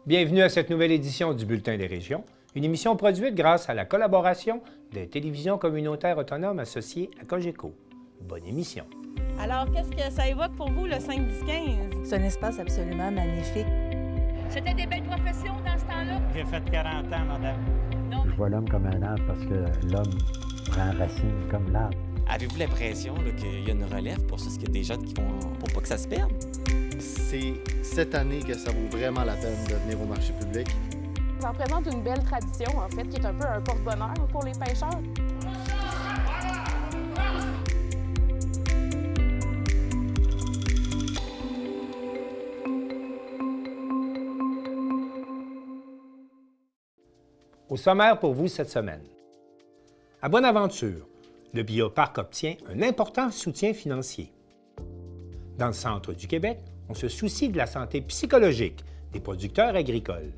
Bienvenue à cette nouvelle édition du Bulletin des régions, une émission produite grâce à la collaboration des télévisions communautaires autonomes associées à Cogeco. Bonne émission. Alors, qu'est-ce que ça évoque pour vous, le 5-10-15? C'est un espace absolument magnifique. C'était des belles professions dans ce temps-là? J'ai fait 40 ans, madame. Non, Je vois l'homme comme un arbre parce que l'homme prend racine comme l'arbre. Avez-vous l'impression qu'il y a une relève pour ça? Est-ce qu'il y a des jeunes qui vont pour pas que ça se perde? C'est cette année que ça vaut vraiment la peine de venir au marché public. Ça représente une belle tradition, en fait, qui est un peu un porte-bonheur pour les pêcheurs. Au sommaire pour vous cette semaine. À Bonaventure, le bioparc obtient un important soutien financier. Dans le centre du Québec, on se soucie de la santé psychologique des producteurs agricoles.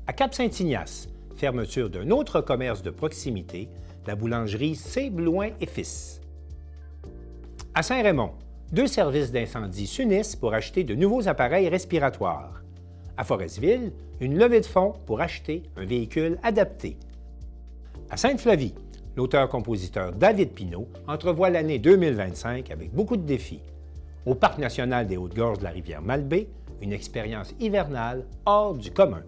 À Cap-Saint-Ignace, fermeture d'un autre commerce de proximité, la boulangerie C. Blouin et Fils. À Saint-Raymond, 2 services d'incendie s'unissent pour acheter de nouveaux appareils respiratoires. À Forestville, une levée de fonds pour acheter un véhicule adapté. À Sainte-Flavie, l'auteur-compositeur David Pinault entrevoit l'année 2025 avec beaucoup de défis. Au Parc national des Hautes-Gorges de la rivière Malbaie, une expérience hivernale hors du commun.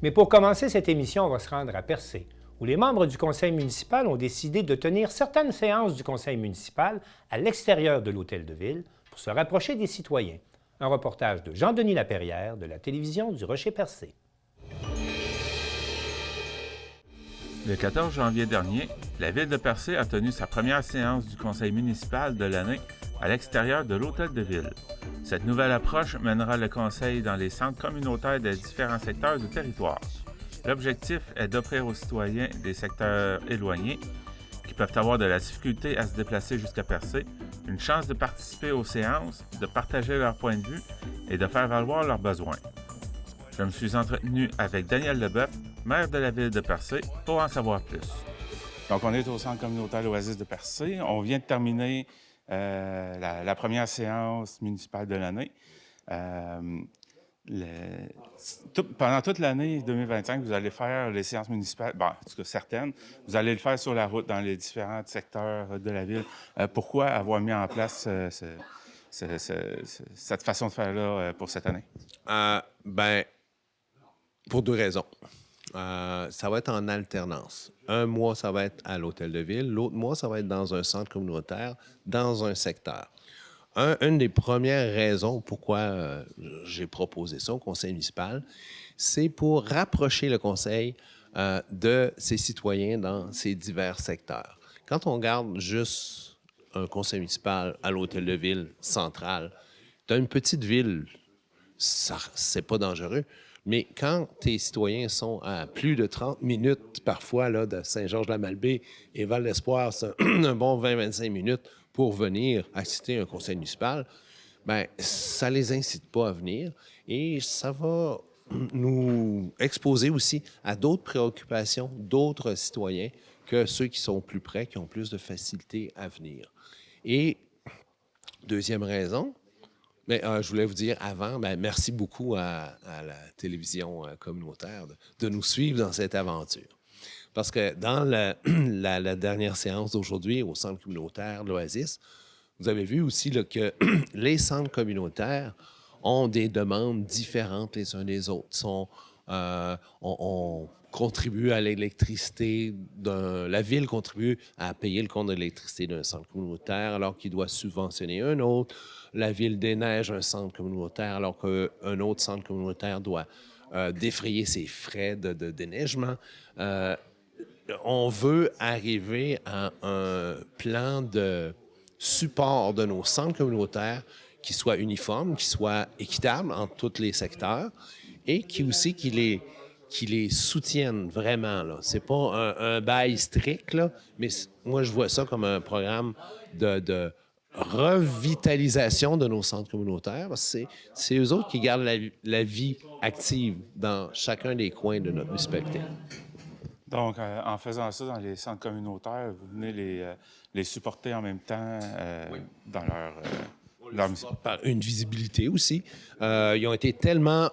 Mais pour commencer cette émission, on va se rendre à Percé, où les membres du conseil municipal ont décidé de tenir certaines séances du conseil municipal à l'extérieur de l'hôtel de ville pour se rapprocher des citoyens. Un reportage de Jean-Denis Laperrière de la télévision du Rocher-Percé. Le 14 janvier dernier, la ville de Percé a tenu sa première séance du conseil municipal de l'année à l'extérieur de l'hôtel de ville. Cette nouvelle approche mènera le conseil dans les centres communautaires des différents secteurs du territoire. L'objectif est d'offrir aux citoyens des secteurs éloignés qui peuvent avoir de la difficulté à se déplacer jusqu'à Percé une chance de participer aux séances, de partager leur point de vue et de faire valoir leurs besoins. Je me suis entretenu avec Daniel Leboeuf, maire de la ville de Percé, pour en savoir plus. Donc, on est au centre communautaire L'Oasis de Percé. On vient de terminer la première séance municipale de l'année. Pendant toute l'année 2025, vous allez faire les séances municipales, bon, en tout cas certaines, vous allez le faire sur la route dans les différents secteurs de la ville. Pourquoi avoir mis en place cette façon de faire-là pour cette année? Pour 2 raisons. Ça va être en alternance. Un mois, ça va être à l'hôtel de ville. L'autre mois, ça va être dans un centre communautaire, dans un secteur. Une des premières raisons pourquoi j'ai proposé ça au conseil municipal, c'est pour rapprocher le conseil de ses citoyens dans ces divers secteurs. Quand on garde juste un conseil municipal à l'hôtel de ville central, dans une petite ville, c'est pas dangereux. Mais quand tes citoyens sont à plus de 30 minutes, parfois, là, de Saint-Georges-de-la-Malbaie et Val-d'Espoir, c'est un bon 20-25 minutes pour venir assister à un conseil municipal, bien, ça ne les incite pas à venir et ça va nous exposer aussi à d'autres préoccupations d'autres citoyens que ceux qui sont plus près, qui ont plus de facilité à venir. Et deuxième raison, mais je voulais vous dire avant, merci beaucoup à la télévision communautaire de nous suivre dans cette aventure. Parce que dans la dernière séance d'aujourd'hui au centre communautaire l'Oasis, vous avez vu aussi là, que les centres communautaires ont des demandes différentes les uns des autres. On contribue à l'électricité, la ville contribue à payer le compte de l'électricité d'un centre communautaire alors qu'il doit subventionner un autre. La ville déneige un centre communautaire alors qu'un autre centre communautaire doit défrayer ses frais de déneigement. On veut arriver à un plan de support de nos centres communautaires qui soit uniforme, qui soit équitable entre tous les secteurs et qui les soutiennent vraiment. Ce n'est pas un bail strict, là, mais moi, je vois ça comme un programme de revitalisation de nos centres communautaires. C'est eux autres qui gardent la vie active dans chacun des coins de notre municipalité. Donc, en faisant ça dans les centres communautaires, vous venez les supporter en même temps dans Par une visibilité aussi. Ils ont été tellement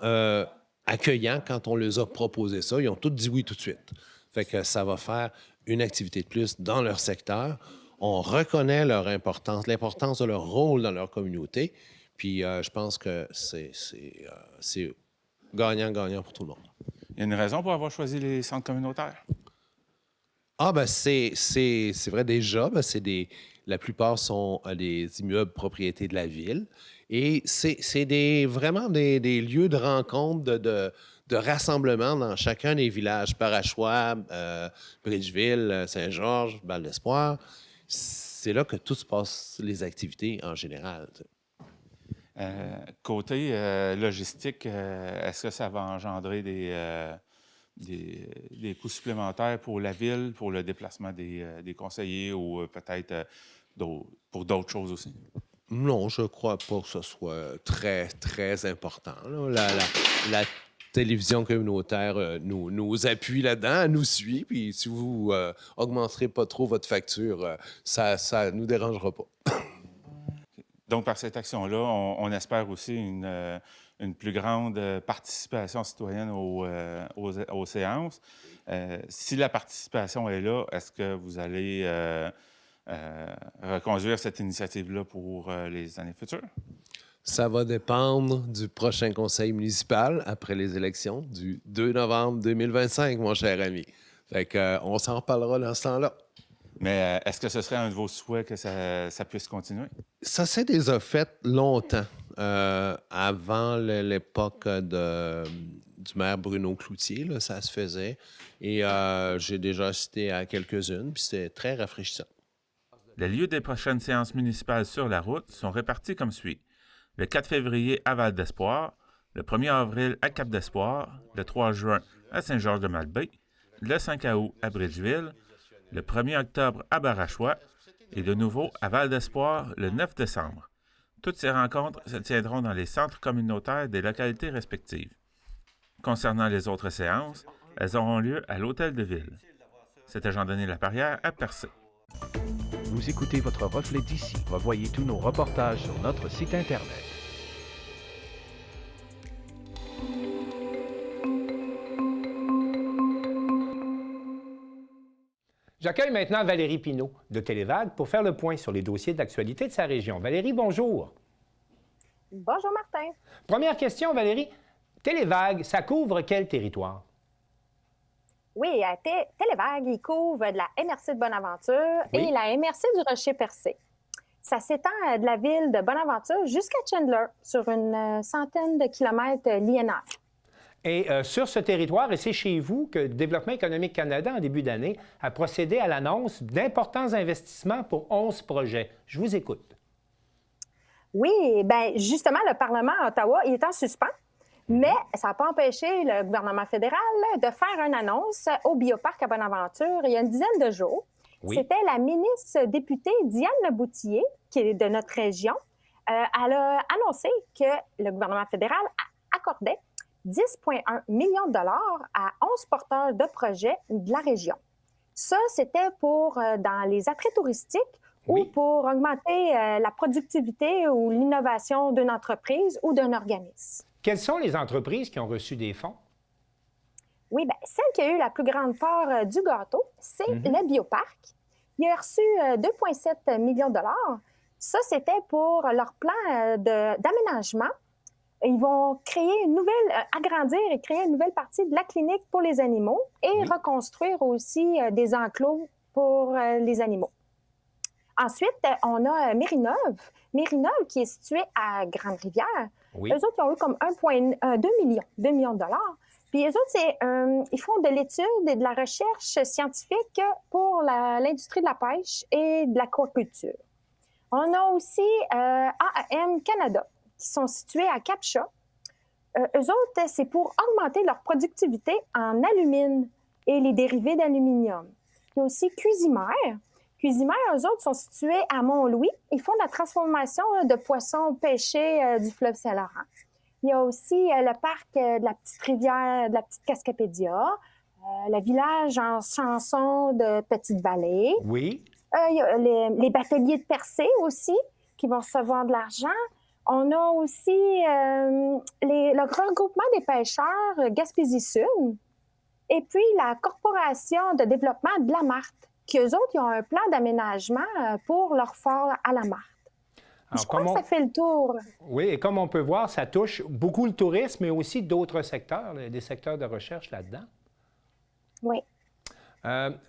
accueillants quand on leur a proposé ça. Ils ont tous dit oui tout de suite. Fait que ça va faire une activité de plus dans leur secteur. On reconnaît leur importance, l'importance de leur rôle dans leur communauté. Puis je pense que c'est gagnant-gagnant pour tout le monde. Il y a une raison pour avoir choisi les centres communautaires? Ah, ben c'est vrai déjà. Ben la plupart sont des immeubles propriétés de la ville. Et c'est vraiment des lieux de rencontre, de rassemblement dans chacun des villages. Parachois, Bridgeville, Saint-Georges, Val-d'Espoir. C'est là que tout se passe, les activités en général. Côté logistique, est-ce que ça va engendrer des coûts supplémentaires pour la ville, pour le déplacement des conseillers ou peut-être pour d'autres choses aussi? Non, je ne crois pas que ce soit très, très important. Là. La télévision communautaire nous appuie là-dedans, elle nous suit, puis si vous augmenterez pas trop votre facture, ça ne nous dérangera pas. Donc, par cette action-là, on espère aussi une plus grande participation citoyenne aux séances. Si la participation est là, est-ce que vous allez reconduire cette initiative-là pour les années futures? Ça va dépendre du prochain conseil municipal après les élections du 2 novembre 2025, mon cher ami. Fait qu'on s'en reparlera dans ce temps-là. Mais est-ce que ce serait un de vos souhaits que ça puisse continuer? Ça s'est déjà fait longtemps, avant l'époque du maire Bruno Cloutier, là, ça se faisait. Et j'ai déjà assisté à quelques-unes, puis c'était très rafraîchissant. Les lieux des prochaines séances municipales sur la route sont répartis comme suit. Le 4 février à Val-d'Espoir, le 1er avril à Cap-d'Espoir, le 3 juin à Saint-Georges-de-Malbaie, le 5 août à Bridgeville, le 1er octobre à Barachois et de nouveau à Val-d'Espoir le 9 décembre. Toutes ces rencontres se tiendront dans les centres communautaires des localités respectives. Concernant les autres séances, elles auront lieu à l'Hôtel de Ville. C'était Jean-Denis Laperrière à Percé. Vous écoutez votre reflet d'ici. Revoyez tous nos reportages sur notre site Internet. J'accueille maintenant Valérie Pinault de Télévague pour faire le point sur les dossiers d'actualité de sa région. Valérie, bonjour. Bonjour, Martin. Première question, Valérie. Télévague, ça couvre quel territoire? Oui, Télévague, il couvre de la MRC de Bonaventure et la MRC du Rocher-Percé. Ça s'étend de la ville de Bonaventure jusqu'à Chandler, sur une centaine de kilomètres linéaires. Et sur ce territoire, et c'est chez vous que Développement économique Canada, en début d'année, a procédé à l'annonce d'importants investissements pour 11 projets. Je vous écoute. Oui, bien, justement, le Parlement à Ottawa, il est en suspens, mais ça n'a pas empêché le gouvernement fédéral de faire une annonce au Bioparc à Bonaventure il y a une dizaine de jours. Oui. C'était la ministre députée Diane Leboutillier, qui est de notre région. Elle a annoncé que le gouvernement fédéral accordait 10,1 millions de dollars à 11 porteurs de projets de la région. Ça, c'était pour dans les attraits touristiques ou pour augmenter la productivité ou l'innovation d'une entreprise ou d'un organisme. Quelles sont les entreprises qui ont reçu des fonds? Oui, bien, celle qui a eu la plus grande part du gâteau, c'est le Bioparc. Il a reçu 2,7 millions de dollars. Ça, c'était pour leur plan d'aménagement. Ils vont créer agrandir et créer une nouvelle partie de la clinique pour les animaux et reconstruire aussi des enclos pour les animaux. Ensuite, on a Mérineuve. Mérineuve, qui est située à Grande-Rivière. Eux autres, ils ont eu comme 2 millions de dollars. Puis eux autres, ils font de l'étude et de la recherche scientifique pour l'industrie de la pêche et de l'aquaculture. On a aussi AAM Canada, qui sont situés à Cap-Chat. Eux autres, c'est pour augmenter leur productivité en alumine et les dérivés d'aluminium. Il y a aussi Cuisimère. Cuisimère, eux autres, sont situés à Mont-Louis. Ils font de la transformation de poissons pêchés du fleuve Saint-Laurent. Il y a aussi le parc de la petite rivière, de la petite Cascapédia, le village en chanson de Petite-Vallée. Oui. Il y a les bateliers de Percé aussi, qui vont recevoir de l'argent. On a aussi le regroupement des pêcheurs Gaspésie-Sud et puis la Corporation de développement de la Marthe, qui eux autres, ils ont un plan d'aménagement pour leur fort à la Marthe. Je crois que ça fait le tour. Oui, et comme on peut voir, ça touche beaucoup le tourisme, mais aussi d'autres secteurs, des secteurs de recherche là-dedans. Oui.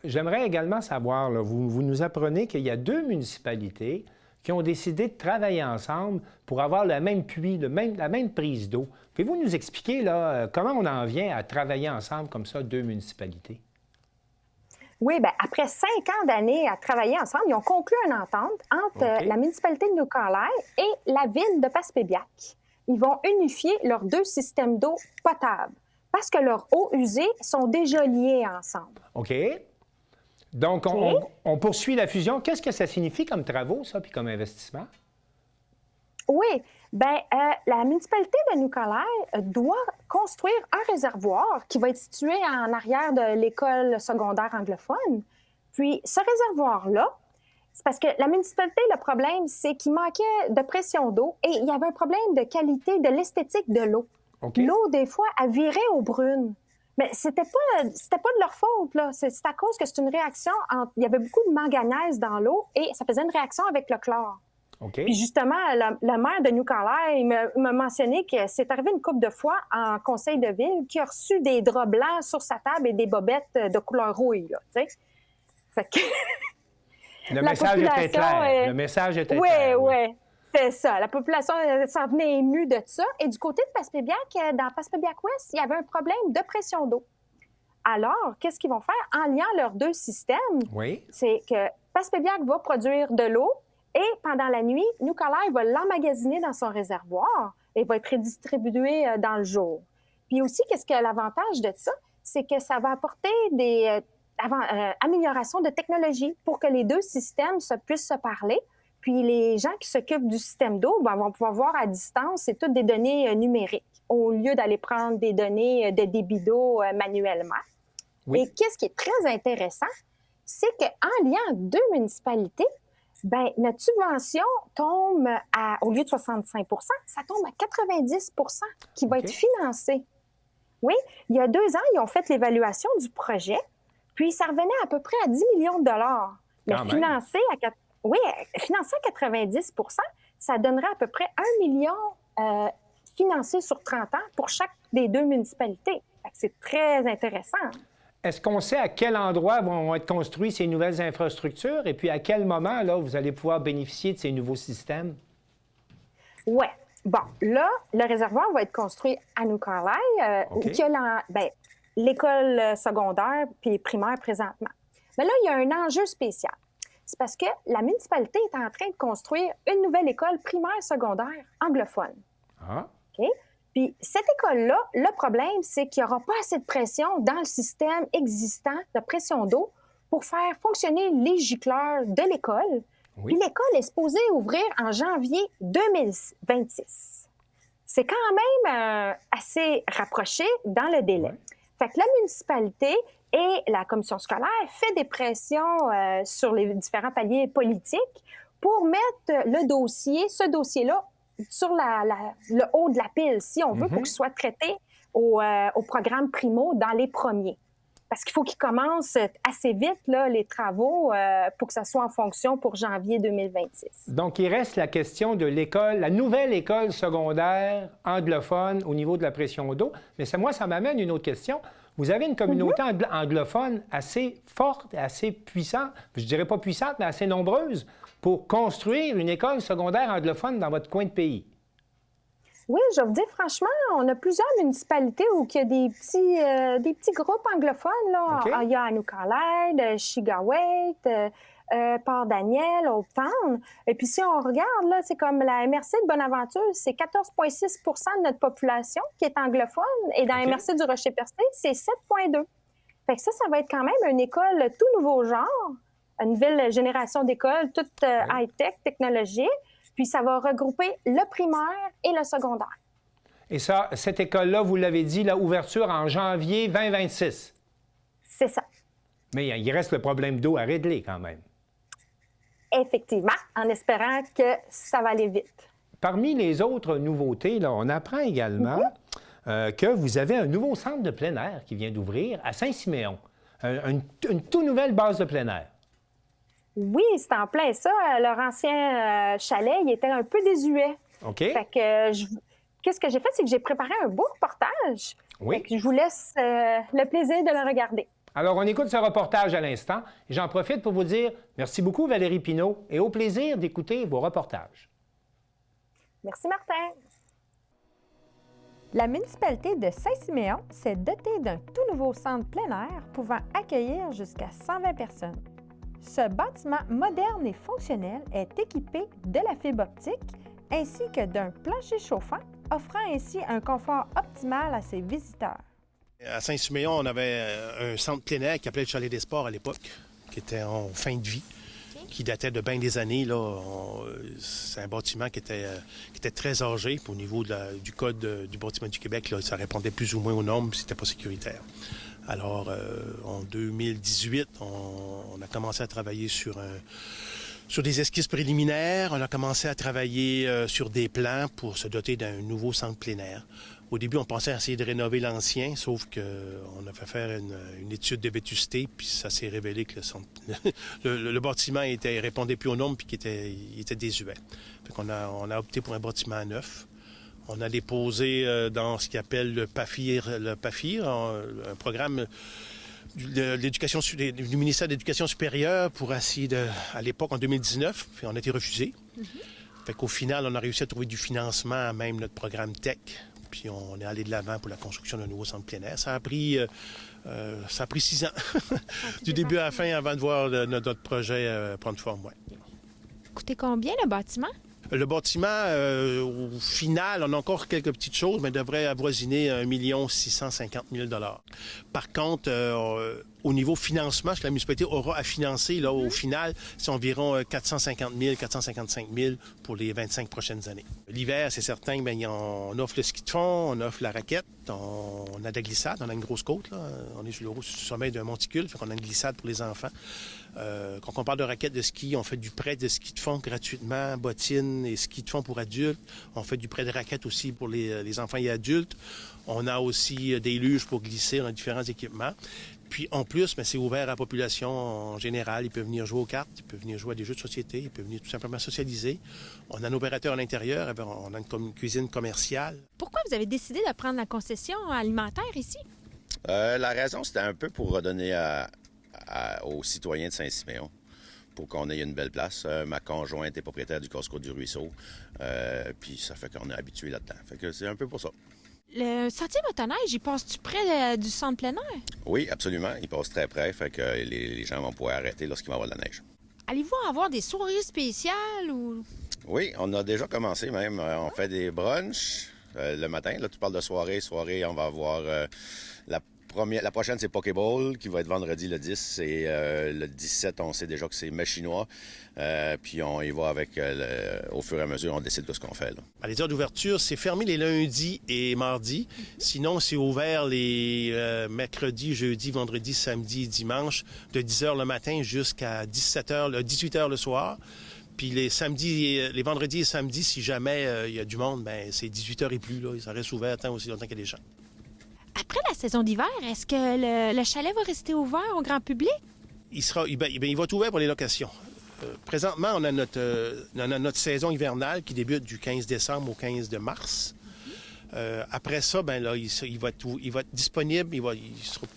J'aimerais également savoir, là, vous nous apprenez qu'il y a 2 municipalités qui ont décidé de travailler ensemble pour avoir le même puits, la même prise d'eau. Pouvez-vous nous expliquer là, comment on en vient à travailler ensemble comme ça, 2 municipalités? Oui, bien, après 5 ans d'années à travailler ensemble, ils ont conclu une entente entre la municipalité de New-Carlisle et la ville de Passepébiac. Ils vont unifier leurs 2 systèmes d'eau potable parce que leurs eaux usées sont déjà liées ensemble. OK. Donc, on poursuit la fusion. Qu'est-ce que ça signifie comme travaux, ça, puis comme investissement? Oui. Bien, la municipalité de New-Carlisle doit construire un réservoir qui va être situé en arrière de l'école secondaire anglophone. Puis, ce réservoir-là, c'est parce que la municipalité, le problème, c'est qu'il manquait de pression d'eau et il y avait un problème de qualité, de l'esthétique de l'eau. L'eau, des fois, elle virait aux brunes. Mais c'était pas de leur faute, là. C'est à cause que c'est une réaction il y avait beaucoup de manganèse dans l'eau et ça faisait une réaction avec le chlore. Puis justement, le maire de New-Carlisle m'a mentionné que c'est arrivé une couple de fois en conseil de ville qu'il a reçu des draps blancs sur sa table et des bobettes de couleur rouille, là, tu sais. Fait que... Le message était clair. Le message était clair. Oui. C'est ça. La population s'en venait émue de ça. Et du côté de Passepébiac, dans Passepébiac-Ouest, il y avait un problème de pression d'eau. Alors, qu'est-ce qu'ils vont faire? En liant leurs 2 systèmes, c'est que Passepébiac va produire de l'eau et pendant la nuit, New-Carlisle va l'emmagasiner dans son réservoir et va être redistribué dans le jour. Puis aussi, qu'est-ce que l'avantage de ça? C'est que ça va apporter des améliorations de technologie pour que les 2 systèmes puissent se parler. Puis les gens qui s'occupent du système d'eau vont pouvoir voir à distance, c'est toutes des données numériques, au lieu d'aller prendre des données de débit d'eau manuellement. Et qu'est-ce qui est très intéressant, c'est qu'en liant 2 municipalités, bien, notre subvention tombe au lieu de 65 ça tombe à 90 qui va être financé. Oui, il y a 2 ans, ils ont fait l'évaluation du projet, puis ça revenait à peu près à 10 millions de dollars. Mais financé à 90 ça donnerait à peu près 1 million financé sur 30 ans pour chaque des 2 municipalités. C'est très intéressant. Est-ce qu'on sait à quel endroit vont être construites ces nouvelles infrastructures et puis à quel moment là, vous allez pouvoir bénéficier de ces nouveaux systèmes? Oui. Bon, là, le réservoir va être construit à New-Carlisle, où il y a l'école secondaire puis primaire présentement. Mais là, il y a un enjeu spécial. C'est parce que la municipalité est en train de construire une nouvelle école primaire secondaire anglophone. OK? Puis cette école-là, le problème, c'est qu'il n'y aura pas assez de pression dans le système existant de pression d'eau pour faire fonctionner les gicleurs de l'école. Puis l'école est supposée ouvrir en janvier 2026. C'est quand même assez rapproché dans le délai. Fait que la municipalité et la commission scolaire fait des pressions sur les différents paliers politiques pour mettre ce dossier-là, sur le haut de la pile, si on veut, pour qu'il soit traité au programme Primo dans les premiers. Parce qu'il faut qu'ils commencent assez vite, là, les travaux, pour que ça soit en fonction pour janvier 2026. Donc, il reste la question de l'école, la nouvelle école secondaire anglophone au niveau de la pression d'eau. Mais ça m'amène une autre question. Vous avez une communauté anglophone assez forte, assez puissante, je dirais pas puissante, mais assez nombreuse, pour construire une école secondaire anglophone dans votre coin de pays. Oui, je vais vous dire franchement, on a plusieurs municipalités où il y a des petits groupes anglophones. Là. Il y a New-Carlisle, Chigawaite, Port-Daniel, Old Town. Et puis si on regarde, là, c'est comme la MRC de Bonaventure, c'est 14,6 de notre population qui est anglophone. Et dans la MRC du Rocher-Percé, c'est 7,2. Fait que ça va être quand même une école tout nouveau genre, une nouvelle génération d'écoles, toute high-tech, technologique. Puis ça va regrouper le primaire et le secondaire. Et ça, cette école-là, vous l'avez dit, la ouverture en janvier 2026. C'est ça. Mais il reste le problème d'eau à régler quand même. effectivement, en espérant que ça va aller vite. Parmi les autres nouveautés, là, on apprend également que vous avez un nouveau centre de plein air qui vient d'ouvrir à Saint-Siméon, une toute nouvelle base de plein air. Oui, c'est en plein ça. Leur ancien chalet, il était un peu désuet. OK. Fait que qu'est-ce que j'ai fait, c'est que j'ai préparé un beau reportage. Oui. Fait que je vous laisse le plaisir de le regarder. Alors, on écoute ce reportage à l'instant et j'en profite pour vous dire merci beaucoup, Valérie Pinault, et au plaisir d'écouter vos reportages. Merci, Martin. La municipalité de Saint-Siméon s'est dotée d'un tout nouveau centre plein air pouvant accueillir jusqu'à 120 personnes. Ce bâtiment moderne et fonctionnel est équipé de la fibre optique ainsi que d'un plancher chauffant, offrant ainsi un confort optimal à ses visiteurs. À Saint-Siméon, on avait un centre plein air qui s'appelait le Chalet des Sports à l'époque, qui était en fin de vie, qui datait de bien des années. C'est un bâtiment qui était très âgé. Au niveau du code du bâtiment du Québec, là, ça répondait plus ou moins aux normes, puis c'était pas sécuritaire. Alors, en 2018, on a commencé à travailler sur des esquisses préliminaires. On a commencé à travailler sur des plans pour se doter d'un nouveau centre plein air. Au début, on pensait essayer de rénover l'ancien, sauf qu'on a fait faire une étude de vétusté, puis ça s'est révélé que le bâtiment répondait plus aux normes puis qu'il était désuet. Fait qu'on a opté pour un bâtiment neuf. On a déposé dans ce qu'ils appellent le PAFIR, un programme du ministère de l'Éducation supérieure pour essayer à l'époque, en 2019, puis on a été refusé. Fait qu'au final, on a réussi à trouver du financement à même notre programme TEC. Puis on est allé de l'avant pour la construction d'un nouveau centre plein air. Ça a pris 6 ans, du début à la fin, avant de voir notre projet prendre forme. Ouais. Coûtait combien le bâtiment? Le bâtiment, au final, on a encore quelques petites choses, mais devrait avoisiner 1 650 000 $. Par contre, au niveau financement, ce que la municipalité aura à financer, là, au final, c'est environ 450 000, 455 000 pour les 25 prochaines années. L'hiver, c'est certain, bien, on offre le ski de fond, on offre la raquette, on a de la glissade, on a une grosse côte, là. On est sur le sommet d'un monticule, fait qu'on a une glissade pour les enfants. Quand on parle de raquettes de ski, on fait du prêt de ski de fond gratuitement, bottines et ski de fond pour adultes. On fait du prêt de raquettes aussi pour les enfants et adultes. On a aussi des luges pour glisser, on a différents équipements. Puis en plus, c'est ouvert à la population en général. Ils peuvent venir jouer aux cartes, ils peuvent venir jouer à des jeux de société, ils peuvent venir tout simplement socialiser. On a un opérateur à l'intérieur, on a une cuisine commerciale. Pourquoi vous avez décidé de prendre la concession alimentaire ici? La raison, c'était un peu pour redonner aux citoyens de Saint-Siméon, pour qu'on ait une belle place. Ma conjointe est propriétaire du Costco du Ruisseau, puis ça fait qu'on est habitué là-dedans. Fait que c'est un peu pour ça. Le sentier motoneige, il passe-tu près du centre plein air? Oui, absolument. Il passe très près, fait que les gens vont pouvoir arrêter lorsqu'il va y avoir de la neige. Allez-vous avoir des soirées spéciales ou... Oui, on a déjà commencé même. On fait des brunchs le matin. Là, tu parles de soirée. On va avoir la prochaine, c'est Pokéball, qui va être vendredi le 10. Et le 17, on sait déjà que c'est mets chinois. Puis on y va avec, au fur et à mesure, on décide de ce qu'on fait. Là. Les heures d'ouverture, c'est fermé les lundis et mardis. Sinon, c'est ouvert les mercredis, jeudis, vendredis, samedis et dimanches, de 10h le matin jusqu'à 18h le soir. Puis les vendredis et samedis, si jamais il y a du monde, c'est 18h et plus. Là, ça reste ouvert tant aussi longtemps qu'il y a des gens. Après la saison d'hiver, est-ce que le chalet va rester ouvert au grand public? Il va être ouvert pour les locations. Présentement, on a notre saison hivernale qui débute du 15 décembre au 15 de mars. Après ça, il va être disponible. Il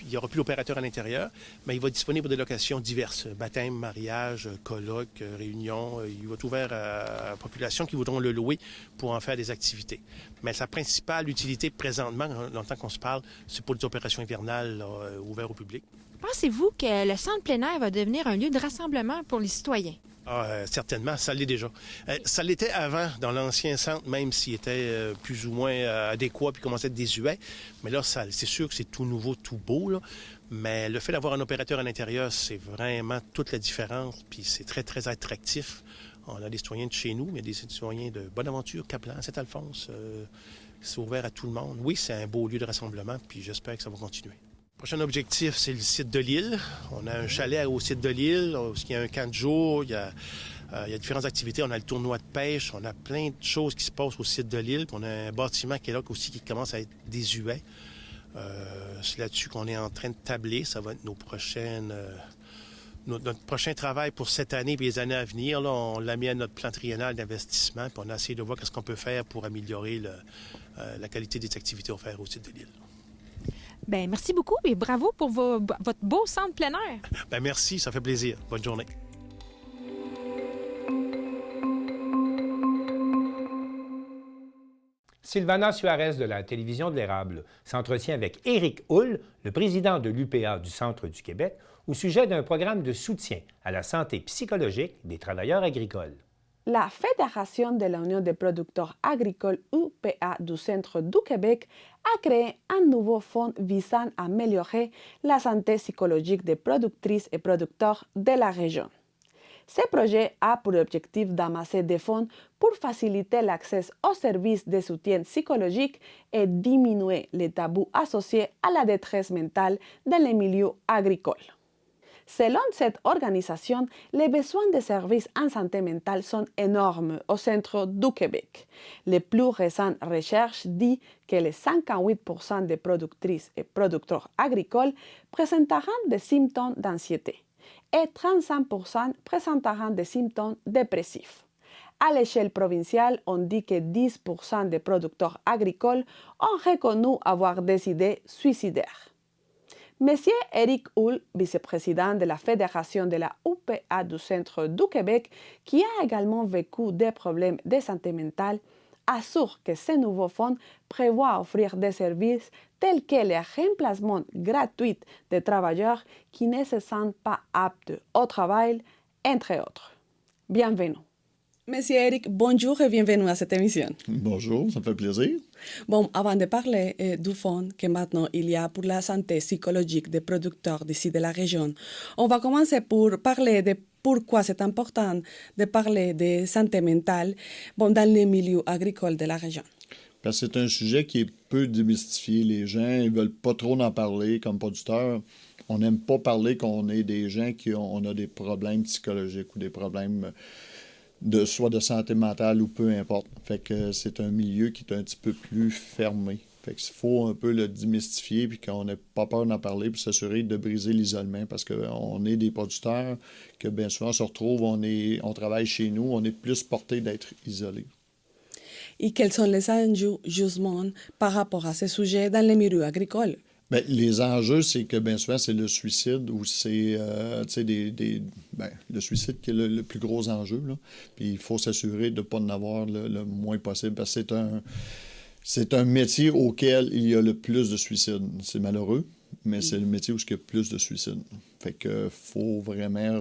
n'y aura plus l'opérateur à l'intérieur, mais il va être disponible pour des locations diverses. Baptême, mariage, colloques, réunions. Il va être ouvert à la population qui voudront le louer pour en faire des activités. Mais sa principale utilité présentement, longtemps qu'on se parle, c'est pour des opérations hivernales ouvertes au public. Pensez-vous que le centre plein air va devenir un lieu de rassemblement pour les citoyens? Certainement, ça l'est déjà. Ça l'était avant, dans l'ancien centre, même s'il était plus ou moins adéquat puis commençait à être désuet. Mais là, c'est sûr que c'est tout nouveau, tout beau. Là. Mais le fait d'avoir un opérateur à l'intérieur, c'est vraiment toute la différence. Puis c'est très, très attractif. On a des citoyens de chez nous, mais des citoyens de Bonaventure, Caplan, Saint-Alphonse. C'est ouvert à tout le monde. Oui, c'est un beau lieu de rassemblement, puis j'espère que ça va continuer. Le prochain objectif, c'est le site de l'île. On a un chalet au site de l'île, il y a un camp de jour, il y a Il y a différentes activités. On a le tournoi de pêche, on a plein de choses qui se passent au site de l'île. On a un bâtiment qui est là aussi qui commence à être désuet. C'est là-dessus qu'on est en train de tabler. Ça va être notre prochain travail pour cette année et les années à venir. Là, on l'a mis à notre plan triennal d'investissement. Puis on a essayé de voir ce qu'on peut faire pour améliorer la qualité des activités offertes au site de l'île. Bien, merci beaucoup et bravo pour votre beau centre plein air. Bien, merci, ça fait plaisir. Bonne journée. Sylvana Suarez de la Télévision de l'Érable s'entretient avec Éric Houle, le président de l'UPA du Centre du Québec, au sujet d'un programme de soutien à la santé psychologique des travailleurs agricoles. La Fédération de l'Union des producteurs agricoles UPA du Centre du Québec a créé un nouveau fonds visant à améliorer la santé psychologique des productrices et producteurs de la région. Ce projet a pour objectif d'amasser des fonds pour faciliter l'accès aux services de soutien psychologique et diminuer les tabous associés à la détresse mentale dans les milieux agricoles. Selon cette organisation, les besoins de services en santé mentale sont énormes au centre du Québec. Les plus récentes recherches disent que les 58% des productrices et producteurs agricoles présenteront des symptômes d'anxiété et 35% présenteront des symptômes dépressifs. À l'échelle provinciale, on dit que 10% des producteurs agricoles ont reconnu avoir des idées suicidaires. Monsieur Éric Houle, vice-président de la Fédération de la UPA du Centre du Québec, qui a également vécu des problèmes de santé mentale, assure que ce nouveau fonds prévoit offrir des services tels que le remplacement gratuit des travailleurs qui ne se sentent pas aptes au travail, entre autres. Bienvenue. Monsieur Éric, bonjour et bienvenue à cette émission. Bonjour, ça me fait plaisir. Bon, avant de parler du fonds que maintenant il y a pour la santé psychologique des producteurs d'ici de la région, on va commencer pour parler de pourquoi c'est important de parler de santé mentale dans les milieux agricoles de la région. Parce que c'est un sujet qui est peu démystifié. Les gens ne veulent pas trop en parler comme producteurs. On n'aime pas parler qu'on est des gens qui ont des problèmes psychologiques ou des problèmes soit de santé mentale ou peu importe. Fait que c'est un milieu qui est un petit peu plus fermé. Fait qu'il faut un peu le démystifier puis qu'on n'ait pas peur d'en parler pour s'assurer de briser l'isolement parce qu'on est des producteurs que bien souvent on se retrouve, on travaille chez nous, on est plus porté d'être isolé. Et quels sont les enjeux justement par rapport à ces sujets dans les milieux agricoles? Bien, les enjeux, c'est que bien souvent, c'est le suicide ou c'est le suicide qui est le plus gros enjeu. Là. Puis il faut s'assurer de ne pas en avoir le moins possible parce que c'est un métier auquel il y a le plus de suicides. C'est malheureux, mais c'est le métier où il y a plus de suicides. Fait que faut vraiment...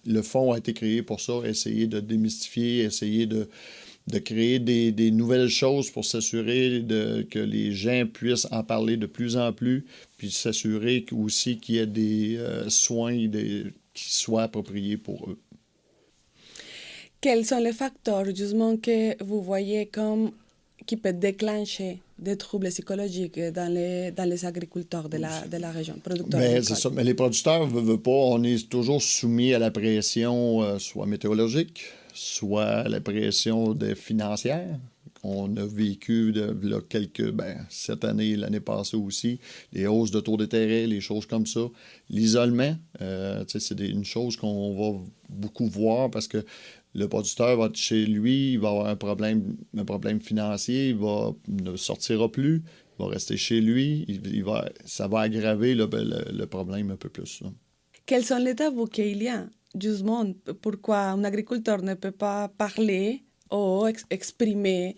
le fonds a été créé pour ça, essayer de démystifier, essayer de créer des nouvelles choses pour s'assurer que les gens puissent en parler de plus en plus, puis s'assurer aussi qu'il y ait des soins qui soient appropriés pour eux. Quels sont les facteurs, justement, que vous voyez qui peuvent déclencher des troubles psychologiques dans les agriculteurs de la région, producteurs agricoles? C'est ça. Mais les producteurs ne veulent pas. On est toujours soumis à la pression, soit météorologique, soit la pression financière. On a vécu cette année, l'année passée aussi, les hausses de taux d'intérêt, les choses comme ça. L'isolement, c'est une chose qu'on va beaucoup voir parce que le producteur va être chez lui, il va avoir un problème financier, il ne sortira plus, il va rester chez lui, ça va aggraver le problème un peu plus. Là. Quels sont les tabous qu'il y a? Justement, pourquoi un agriculteur ne peut pas parler ou exprimer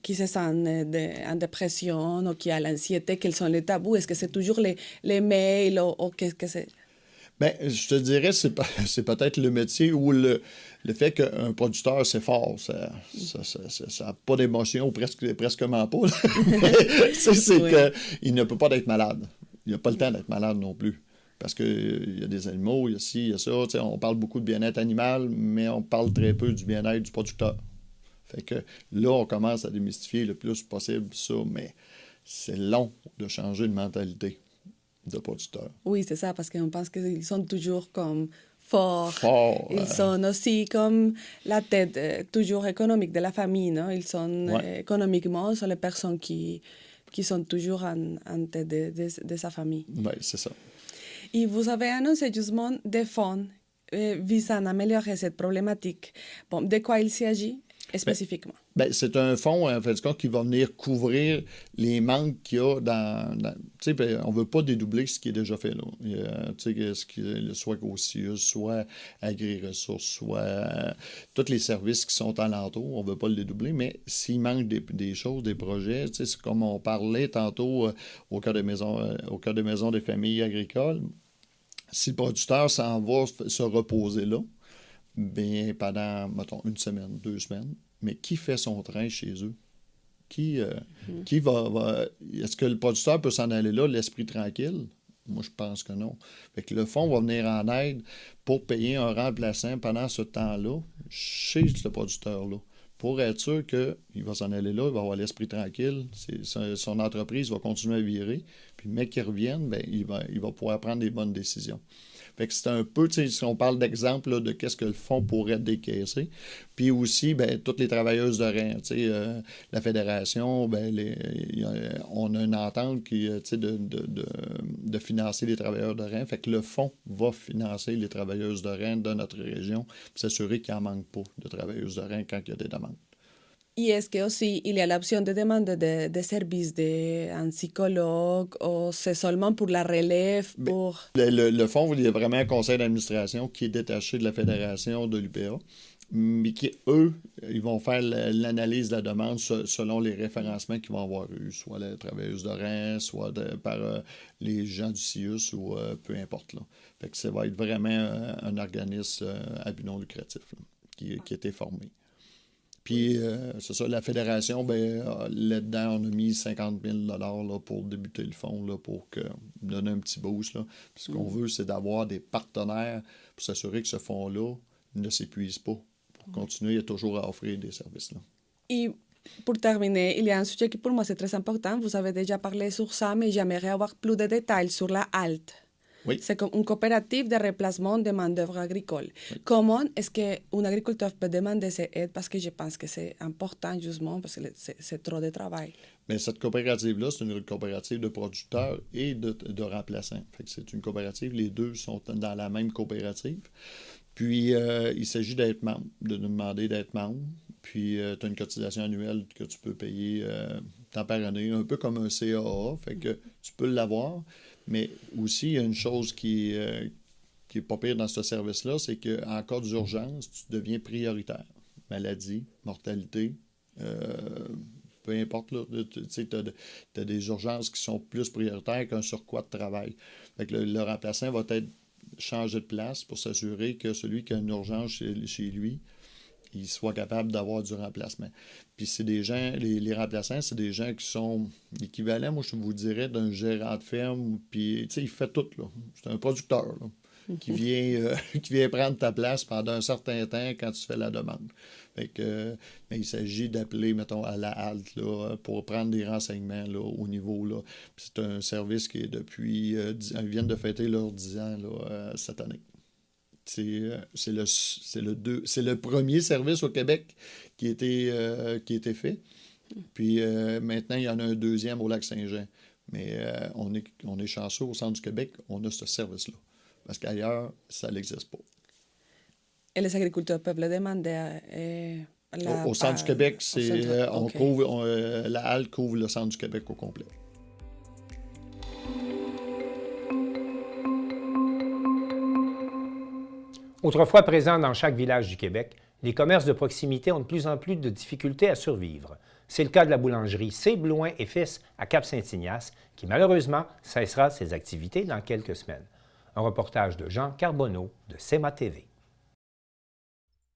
qui se sent en dépression ou qui a l'anxiété? Quels sont les tabous? Est-ce que c'est toujours les mails ou qu'est-ce que c'est? Bien, je te dirais, c'est peut-être le métier où le fait qu'un producteur, c'est fort. Ça n'a pas d'émotion, presquement pas. qu'il ne peut pas être malade. Il n'a pas le temps d'être malade non plus. Parce qu'il y a des animaux, il y a ci, il y a ça. T'sais, on parle beaucoup de bien-être animal, mais on parle très peu du bien-être du producteur. Fait que là, on commence à démystifier le plus possible ça, mais c'est long de changer de mentalité de producteur. Oui, c'est ça, parce qu'on pense qu'ils sont toujours comme forts. Ils sont aussi comme la tête toujours économique de la famille, non? Ils sont économiquement, sont les personnes qui sont toujours en tête de sa famille. Oui, c'est ça. Et vous avez annoncé justement des fonds visant à améliorer cette problématique. Bon, de quoi il s'agit spécifiquement? C'est un fonds, en fait, qui va venir couvrir les manques qu'il y a dans tu sais, on ne veut pas dédoubler ce qui est déjà fait, là. Soit COSIUS, soit Agri-Ressources, soit tous les services qui sont alentours, on ne veut pas le dédoubler, mais s'il manque des choses, des projets, c'est comme on parlait tantôt au cœur de maison des familles agricoles, si le producteur s'en va se reposer là, bien pendant, mettons, 1 semaine, 2 semaines, mais qui fait son train chez eux? Qui va... Est-ce que le producteur peut s'en aller là, l'esprit tranquille? Moi, je pense que non. Fait que le fonds va venir en aide pour payer un remplaçant pendant ce temps-là chez ce producteur-là, pour être sûr qu'il va s'en aller là, il va avoir l'esprit tranquille, son entreprise va continuer à virer, puis le mec qui revienne, bien, il va pouvoir prendre des bonnes décisions. Fait que c'est un peu, tu sais, si on parle d'exemple là, de qu'est-ce que le fonds pourrait décaisser. Puis aussi, bien, toutes les travailleuses de rein, tu sais, la fédération, bien, on a une entente qui, tu sais, de financer les travailleurs de rein. Fait que le fonds va financer les travailleuses de rein de notre région pour s'assurer qu'il n'en manque pas de travailleuses de rein quand il y a des demandes. Et est-ce que aussi il y a l'option de demande de services d'un psychologue ou c'est seulement pour la relève? Le fonds, il y a vraiment un conseil d'administration qui est détaché de la fédération de l'UPA, mais qui, eux, ils vont faire l'analyse de la demande selon les référencements qu'ils vont avoir eu, soit les travailleuses de rein, soit par les gens du CIUS ou peu importe. Là. Fait que ça va être vraiment un organisme à but non lucratif là, qui a été formé. Puis, c'est ça, la fédération, bien, là-dedans, on a mis 50 000 là, pour débuter le fonds, là, pour donner un petit boost. Là. Puis ce qu'on veut, c'est d'avoir des partenaires pour s'assurer que ce fonds-là ne s'épuise pas, pour continuer toujours à offrir des services. Là. Et pour terminer, il y a un sujet qui pour moi c'est très important. Vous avez déjà parlé sur ça, mais j'aimerais avoir plus de détails sur la HALT. Oui. C'est comme une coopérative de remplacement de main-d'œuvre agricole. Oui. Comment est-ce qu'un agriculteur peut demander cette aide? Parce que je pense que c'est important, justement, parce que c'est trop de travail. Bien, cette coopérative-là, c'est une coopérative de producteurs et de remplaçants. Fait que c'est une coopérative, les deux sont dans la même coopérative. Puis, il s'agit d'être membre, de demander d'être membre. Puis, tu as une cotisation annuelle que tu peux payer temps par année, un peu comme un CAA. Fait que tu peux l'avoir. Mais aussi, il y a une chose qui est pas pire dans ce service-là, c'est qu'en cas d'urgence, tu deviens prioritaire. Maladie, mortalité, peu importe, tu as des urgences qui sont plus prioritaires qu'un surcroît de travail. Fait que le remplaçant va être changé de place pour s'assurer que celui qui a une urgence chez lui, il soit capable d'avoir du remplacement. Puis c'est des gens, les remplaçants, c'est des gens qui sont équivalents, moi je vous dirais, d'un gérant de ferme, puis tu sais, il fait tout, là. C'est un producteur, là, qui vient prendre ta place pendant un certain temps quand tu fais la demande. Fait que, mais il s'agit d'appeler, mettons, à la halte, là, pour prendre des renseignements, là, au niveau, là. Puis c'est un service qui est depuis, ils viennent de fêter leurs 10 ans, là, cette année. C'est le premier service au Québec qui a été fait. Puis maintenant, il y en a un deuxième au Lac-Saint-Jean. Mais on est chanceux au centre du Québec, on a ce service-là. Parce qu'ailleurs, ça n'existe pas. Et les agriculteurs peuvent le demander au centre du Québec, la halte couvre le centre du Québec au complet. Autrefois présents dans chaque village du Québec, les commerces de proximité ont de plus en plus de difficultés à survivre. C'est le cas de la boulangerie C. Blouin et Fils à Cap-Saint-Ignace, qui malheureusement cessera ses activités dans quelques semaines. Un reportage de Jean Carbonneau de CEMA TV.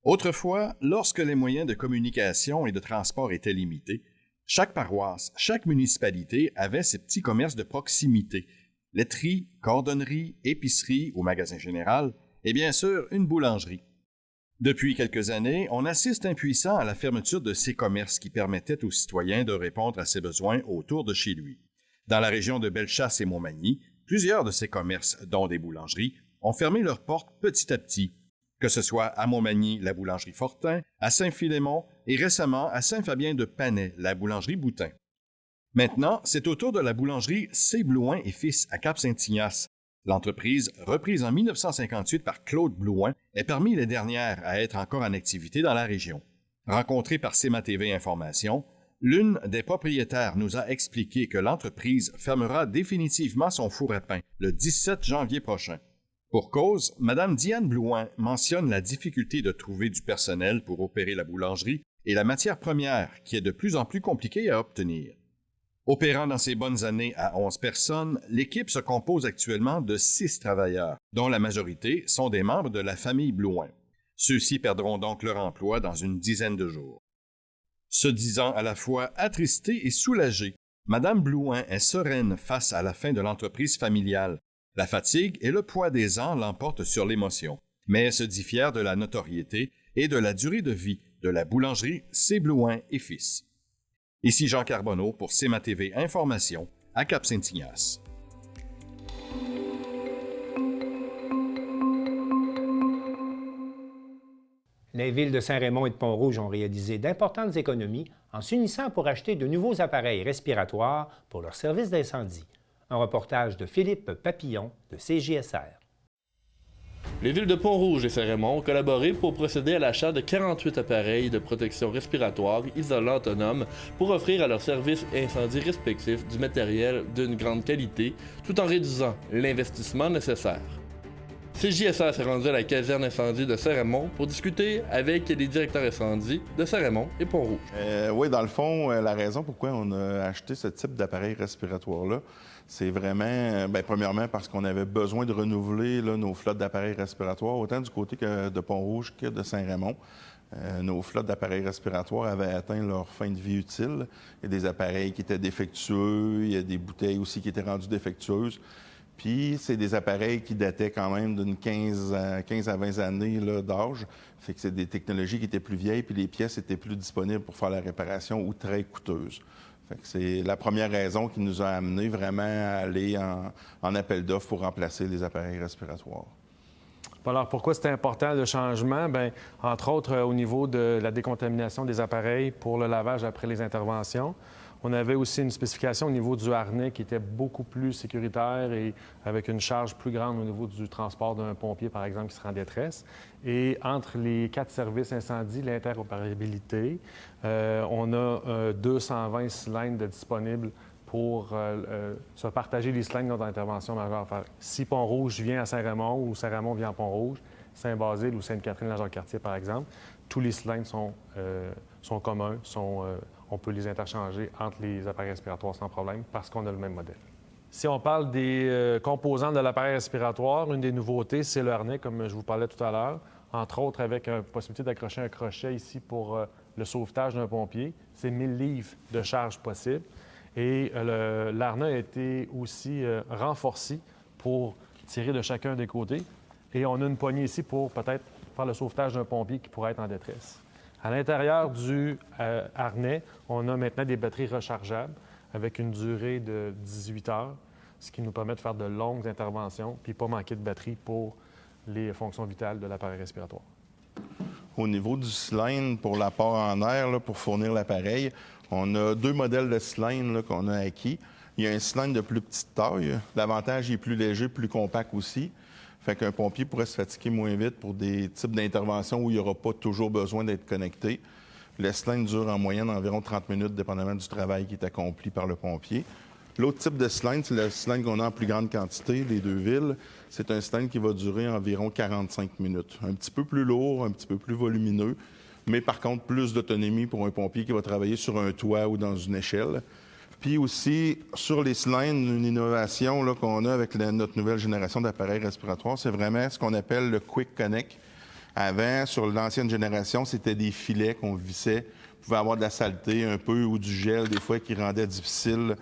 Autrefois, lorsque les moyens de communication et de transport étaient limités, chaque paroisse, chaque municipalité avait ses petits commerces de proximité, laiterie, cordonnerie, épicerie ou magasin général, et bien sûr, une boulangerie. Depuis quelques années, on assiste impuissant à la fermeture de ces commerces qui permettaient aux citoyens de répondre à ses besoins autour de chez lui. Dans la région de Bellechasse et Montmagny, plusieurs de ces commerces, dont des boulangeries, ont fermé leurs portes petit à petit, que ce soit à Montmagny, la boulangerie Fortin, à Saint-Philémon et récemment à Saint-Fabien-de-Panay, la boulangerie Boutin. Maintenant, c'est au tour de la boulangerie C. Blouin et Fils à Cap-Saint-Ignace. L'entreprise, reprise en 1958 par Claude Blouin, est parmi les dernières à être encore en activité dans la région. Rencontrée par CMA TV Information, l'une des propriétaires nous a expliqué que l'entreprise fermera définitivement son four à pain le 17 janvier prochain. Pour cause, Mme Diane Blouin mentionne la difficulté de trouver du personnel pour opérer la boulangerie et la matière première qui est de plus en plus compliquée à obtenir. Opérant dans ses bonnes années à 11 personnes, l'équipe se compose actuellement de 6 travailleurs, dont la majorité sont des membres de la famille Blouin. Ceux-ci perdront donc leur emploi dans une dizaine de jours. Se disant à la fois attristée et soulagée, Mme Blouin est sereine face à la fin de l'entreprise familiale. La fatigue et le poids des ans l'emportent sur l'émotion, mais elle se dit fière de la notoriété et de la durée de vie de la boulangerie C. Blouin et Fils. Ici Jean Carbonneau pour CMA TV Information à Cap-Saint-Ignace. Les villes de Saint-Raymond et de Pont-Rouge ont réalisé d'importantes économies en s'unissant pour acheter de nouveaux appareils respiratoires pour leur service d'incendie. Un reportage de Philippe Papillon de CJSR. Les villes de Pont-Rouge et Saint-Raymond ont collaboré pour procéder à l'achat de 48 appareils de protection respiratoire isolants autonomes pour offrir à leurs services incendies respectifs du matériel d'une grande qualité, tout en réduisant l'investissement nécessaire. CJSR s'est rendu à la caserne incendie de Saint-Raymond pour discuter avec les directeurs incendies de Saint-Raymond et Pont-Rouge. Oui, dans le fond, la raison pourquoi on a acheté ce type d'appareil respiratoire-là, c'est vraiment, premièrement, parce qu'on avait besoin de renouveler nos flottes d'appareils respiratoires, autant du côté de Pont-Rouge que de Saint-Raymond. Nos flottes d'appareils respiratoires avaient atteint leur fin de vie utile. Il y a des appareils qui étaient défectueux, il y a des bouteilles aussi qui étaient rendues défectueuses. Puis, c'est des appareils qui dataient quand même d'une 15 à 20 années d'âge. Fait que c'est des technologies qui étaient plus vieilles, puis les pièces étaient plus disponibles pour faire la réparation ou très coûteuses. Fait que c'est la première raison qui nous a amené vraiment à aller en appel d'offres pour remplacer les appareils respiratoires. Alors, pourquoi c'est important le changement? Bien, entre autres, au niveau de la décontamination des appareils pour le lavage après les interventions. On avait aussi une spécification au niveau du harnais qui était beaucoup plus sécuritaire et avec une charge plus grande au niveau du transport d'un pompier, par exemple, qui serait en détresse. Et entre les 4 services incendie, l'interopérabilité, on a 220 cylindres disponibles pour se partager les cylindres dans l'intervention majeure. Enfin, si Pont-Rouge vient à Saint-Raymond ou Saint-Raymond vient à Pont-Rouge, Saint-Basile ou Sainte-Catherine-la-Jacques-Cartier, par exemple, tous les cylindres sont communs, on peut les interchanger entre les appareils respiratoires sans problème parce qu'on a le même modèle. Si on parle des composants de l'appareil respiratoire, une des nouveautés, c'est le harnais, comme je vous parlais tout à l'heure, entre autres avec la possibilité d'accrocher un crochet ici pour le sauvetage d'un pompier. C'est 1000 livres de charge possible. Et l'harnais a été aussi renforcé pour tirer de chacun des côtés. Et on a une poignée ici pour peut-être faire le sauvetage d'un pompier qui pourrait être en détresse. À l'intérieur du harnais, on a maintenant des batteries rechargeables avec une durée de 18 heures, ce qui nous permet de faire de longues interventions puis pas manquer de batterie pour les fonctions vitales de l'appareil respiratoire. Au niveau du cylindre pour l'apport en air, pour fournir l'appareil, on a 2 modèles de cylindres qu'on a acquis. Il y a un cylindre de plus petite taille. L'avantage, il est plus léger, plus compact aussi. Fait qu'un pompier pourrait se fatiguer moins vite pour des types d'interventions où il n'y aura pas toujours besoin d'être connecté. Le cylindre dure en moyenne environ 30 minutes, dépendamment du travail qui est accompli par le pompier. L'autre type de cylindre, c'est le cylindre qu'on a en plus grande quantité, les 2 villes. C'est un cylindre qui va durer environ 45 minutes. Un petit peu plus lourd, un petit peu plus volumineux, mais par contre, plus d'autonomie pour un pompier qui va travailler sur un toit ou dans une échelle. Puis aussi, sur les cylindres, une innovation qu'on a avec notre nouvelle génération d'appareils respiratoires, c'est vraiment ce qu'on appelle le Quick Connect. Avant, sur l'ancienne génération, c'était des filets qu'on vissait. On pouvait avoir de la saleté un peu ou du gel, des fois, qui rendait difficile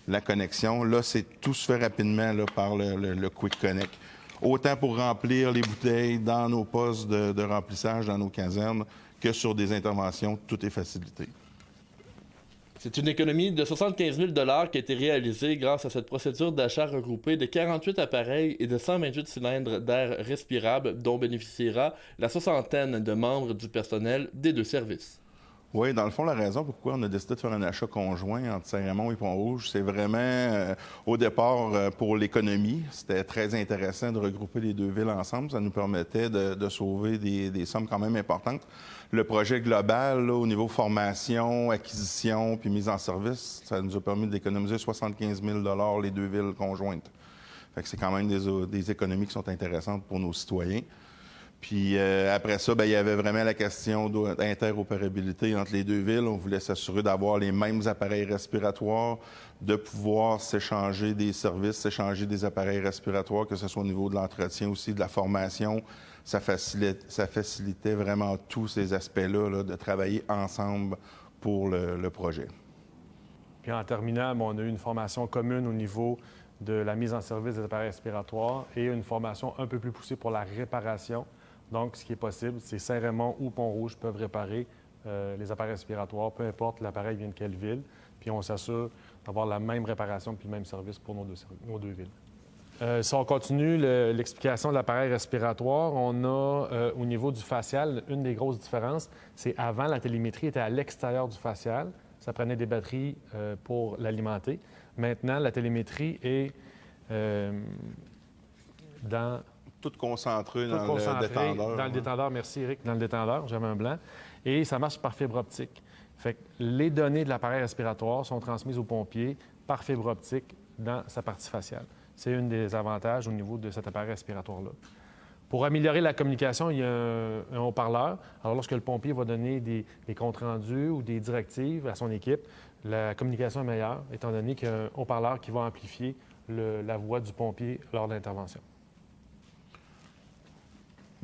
la connexion. Là, tout se fait rapidement par le Quick Connect. Autant pour remplir les bouteilles dans nos postes de remplissage, dans nos casernes, que sur des interventions, tout est facilité. C'est une économie de 75 000 $ qui a été réalisée grâce à cette procédure d'achat regroupée de 48 appareils et de 128 cylindres d'air respirable dont bénéficiera la soixantaine de membres du personnel des deux services. Oui, dans le fond, la raison pourquoi on a décidé de faire un achat conjoint entre Saint-Raymond et Pont-Rouge, c'est vraiment, au départ, pour l'économie. C'était très intéressant de regrouper les deux villes ensemble. Ça nous permettait de sauver des sommes quand même importantes. Le projet global, là, au niveau formation, acquisition puis mise en service, ça nous a permis d'économiser 75 000 $ les deux villes conjointes. Fait que c'est quand même des économies qui sont intéressantes pour nos citoyens. Puis après ça, il y avait vraiment la question d'interopérabilité entre les deux villes. On voulait s'assurer d'avoir les mêmes appareils respiratoires, de pouvoir s'échanger des services, s'échanger des appareils respiratoires, que ce soit au niveau de l'entretien aussi, de la formation. Ça facilitait vraiment tous ces aspects-là, là, de travailler ensemble pour le projet. Puis en terminant, on a eu une formation commune au niveau de la mise en service des appareils respiratoires et une formation un peu plus poussée pour la réparation. Donc, ce qui est possible, c'est Saint-Raymond ou Pont-Rouge peuvent réparer les appareils respiratoires, peu importe l'appareil vient de quelle ville. Puis on s'assure d'avoir la même réparation puis le même service pour nos deux villes. Si on continue l'explication de l'appareil respiratoire, on a au niveau du facial, une des grosses différences, c'est avant, la télémétrie était à l'extérieur du facial. Ça prenait des batteries pour l'alimenter. Maintenant, la télémétrie est dans... Tout concentré dans le détendeur. Dans le détendeur, merci Eric, dans le détendeur, j'avais un blanc. Et ça marche par fibre optique. Fait que les données de l'appareil respiratoire sont transmises aux pompiers par fibre optique dans sa partie faciale. C'est un des avantages au niveau de cet appareil respiratoire-là. Pour améliorer la communication, il y a un haut-parleur. Alors, lorsque le pompier va donner des comptes rendus ou des directives à son équipe, la communication est meilleure, étant donné qu'il y a un haut-parleur qui va amplifier la voix du pompier lors de l'intervention.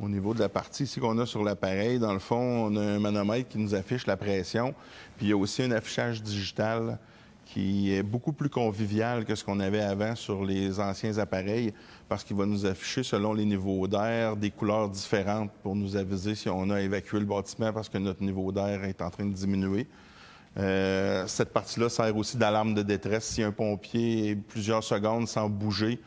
Au niveau de la partie ici qu'on a sur l'appareil, dans le fond, on a un manomètre qui nous affiche la pression. Puis il y a aussi un affichage digital qui est beaucoup plus convivial que ce qu'on avait avant sur les anciens appareils parce qu'il va nous afficher selon les niveaux d'air des couleurs différentes pour nous aviser si on a évacué le bâtiment parce que notre niveau d'air est en train de diminuer. Cette partie-là sert aussi d'alarme de détresse. Si un pompier est plusieurs secondes sans bouger,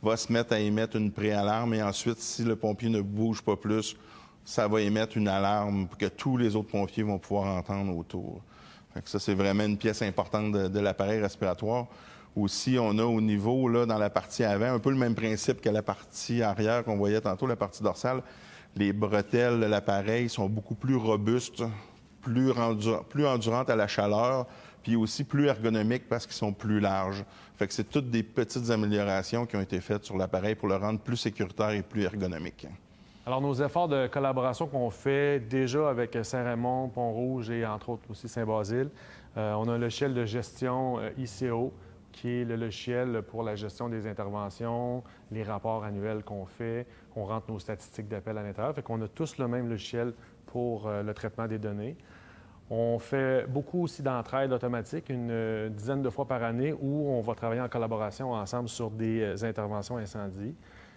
va se mettre à émettre une préalarme et ensuite, si le pompier ne bouge pas plus, ça va émettre une alarme que tous les autres pompiers vont pouvoir entendre autour. Fait que ça, c'est vraiment une pièce importante de l'appareil respiratoire. Aussi, on a au niveau, là, dans la partie avant, un peu le même principe que la partie arrière qu'on voyait tantôt, la partie dorsale. Les bretelles de l'appareil sont beaucoup plus robustes, plus endurantes à la chaleur, puis aussi plus ergonomiques parce qu'ils sont plus larges. Fait que c'est toutes des petites améliorations qui ont été faites sur l'appareil pour le rendre plus sécuritaire et plus ergonomique. Alors, nos efforts de collaboration qu'on fait déjà avec Saint-Raymond, Pont-Rouge et entre autres aussi Saint-Basile, on a un logiciel de gestion ICO qui est le logiciel pour la gestion des interventions, les rapports annuels qu'on fait. On rentre nos statistiques d'appel à l'intérieur. Fait qu'on a tous le même logiciel pour le traitement des données. On fait beaucoup aussi d'entraide automatique, une dizaine de fois par année, où on va travailler en collaboration ensemble sur des interventions incendies,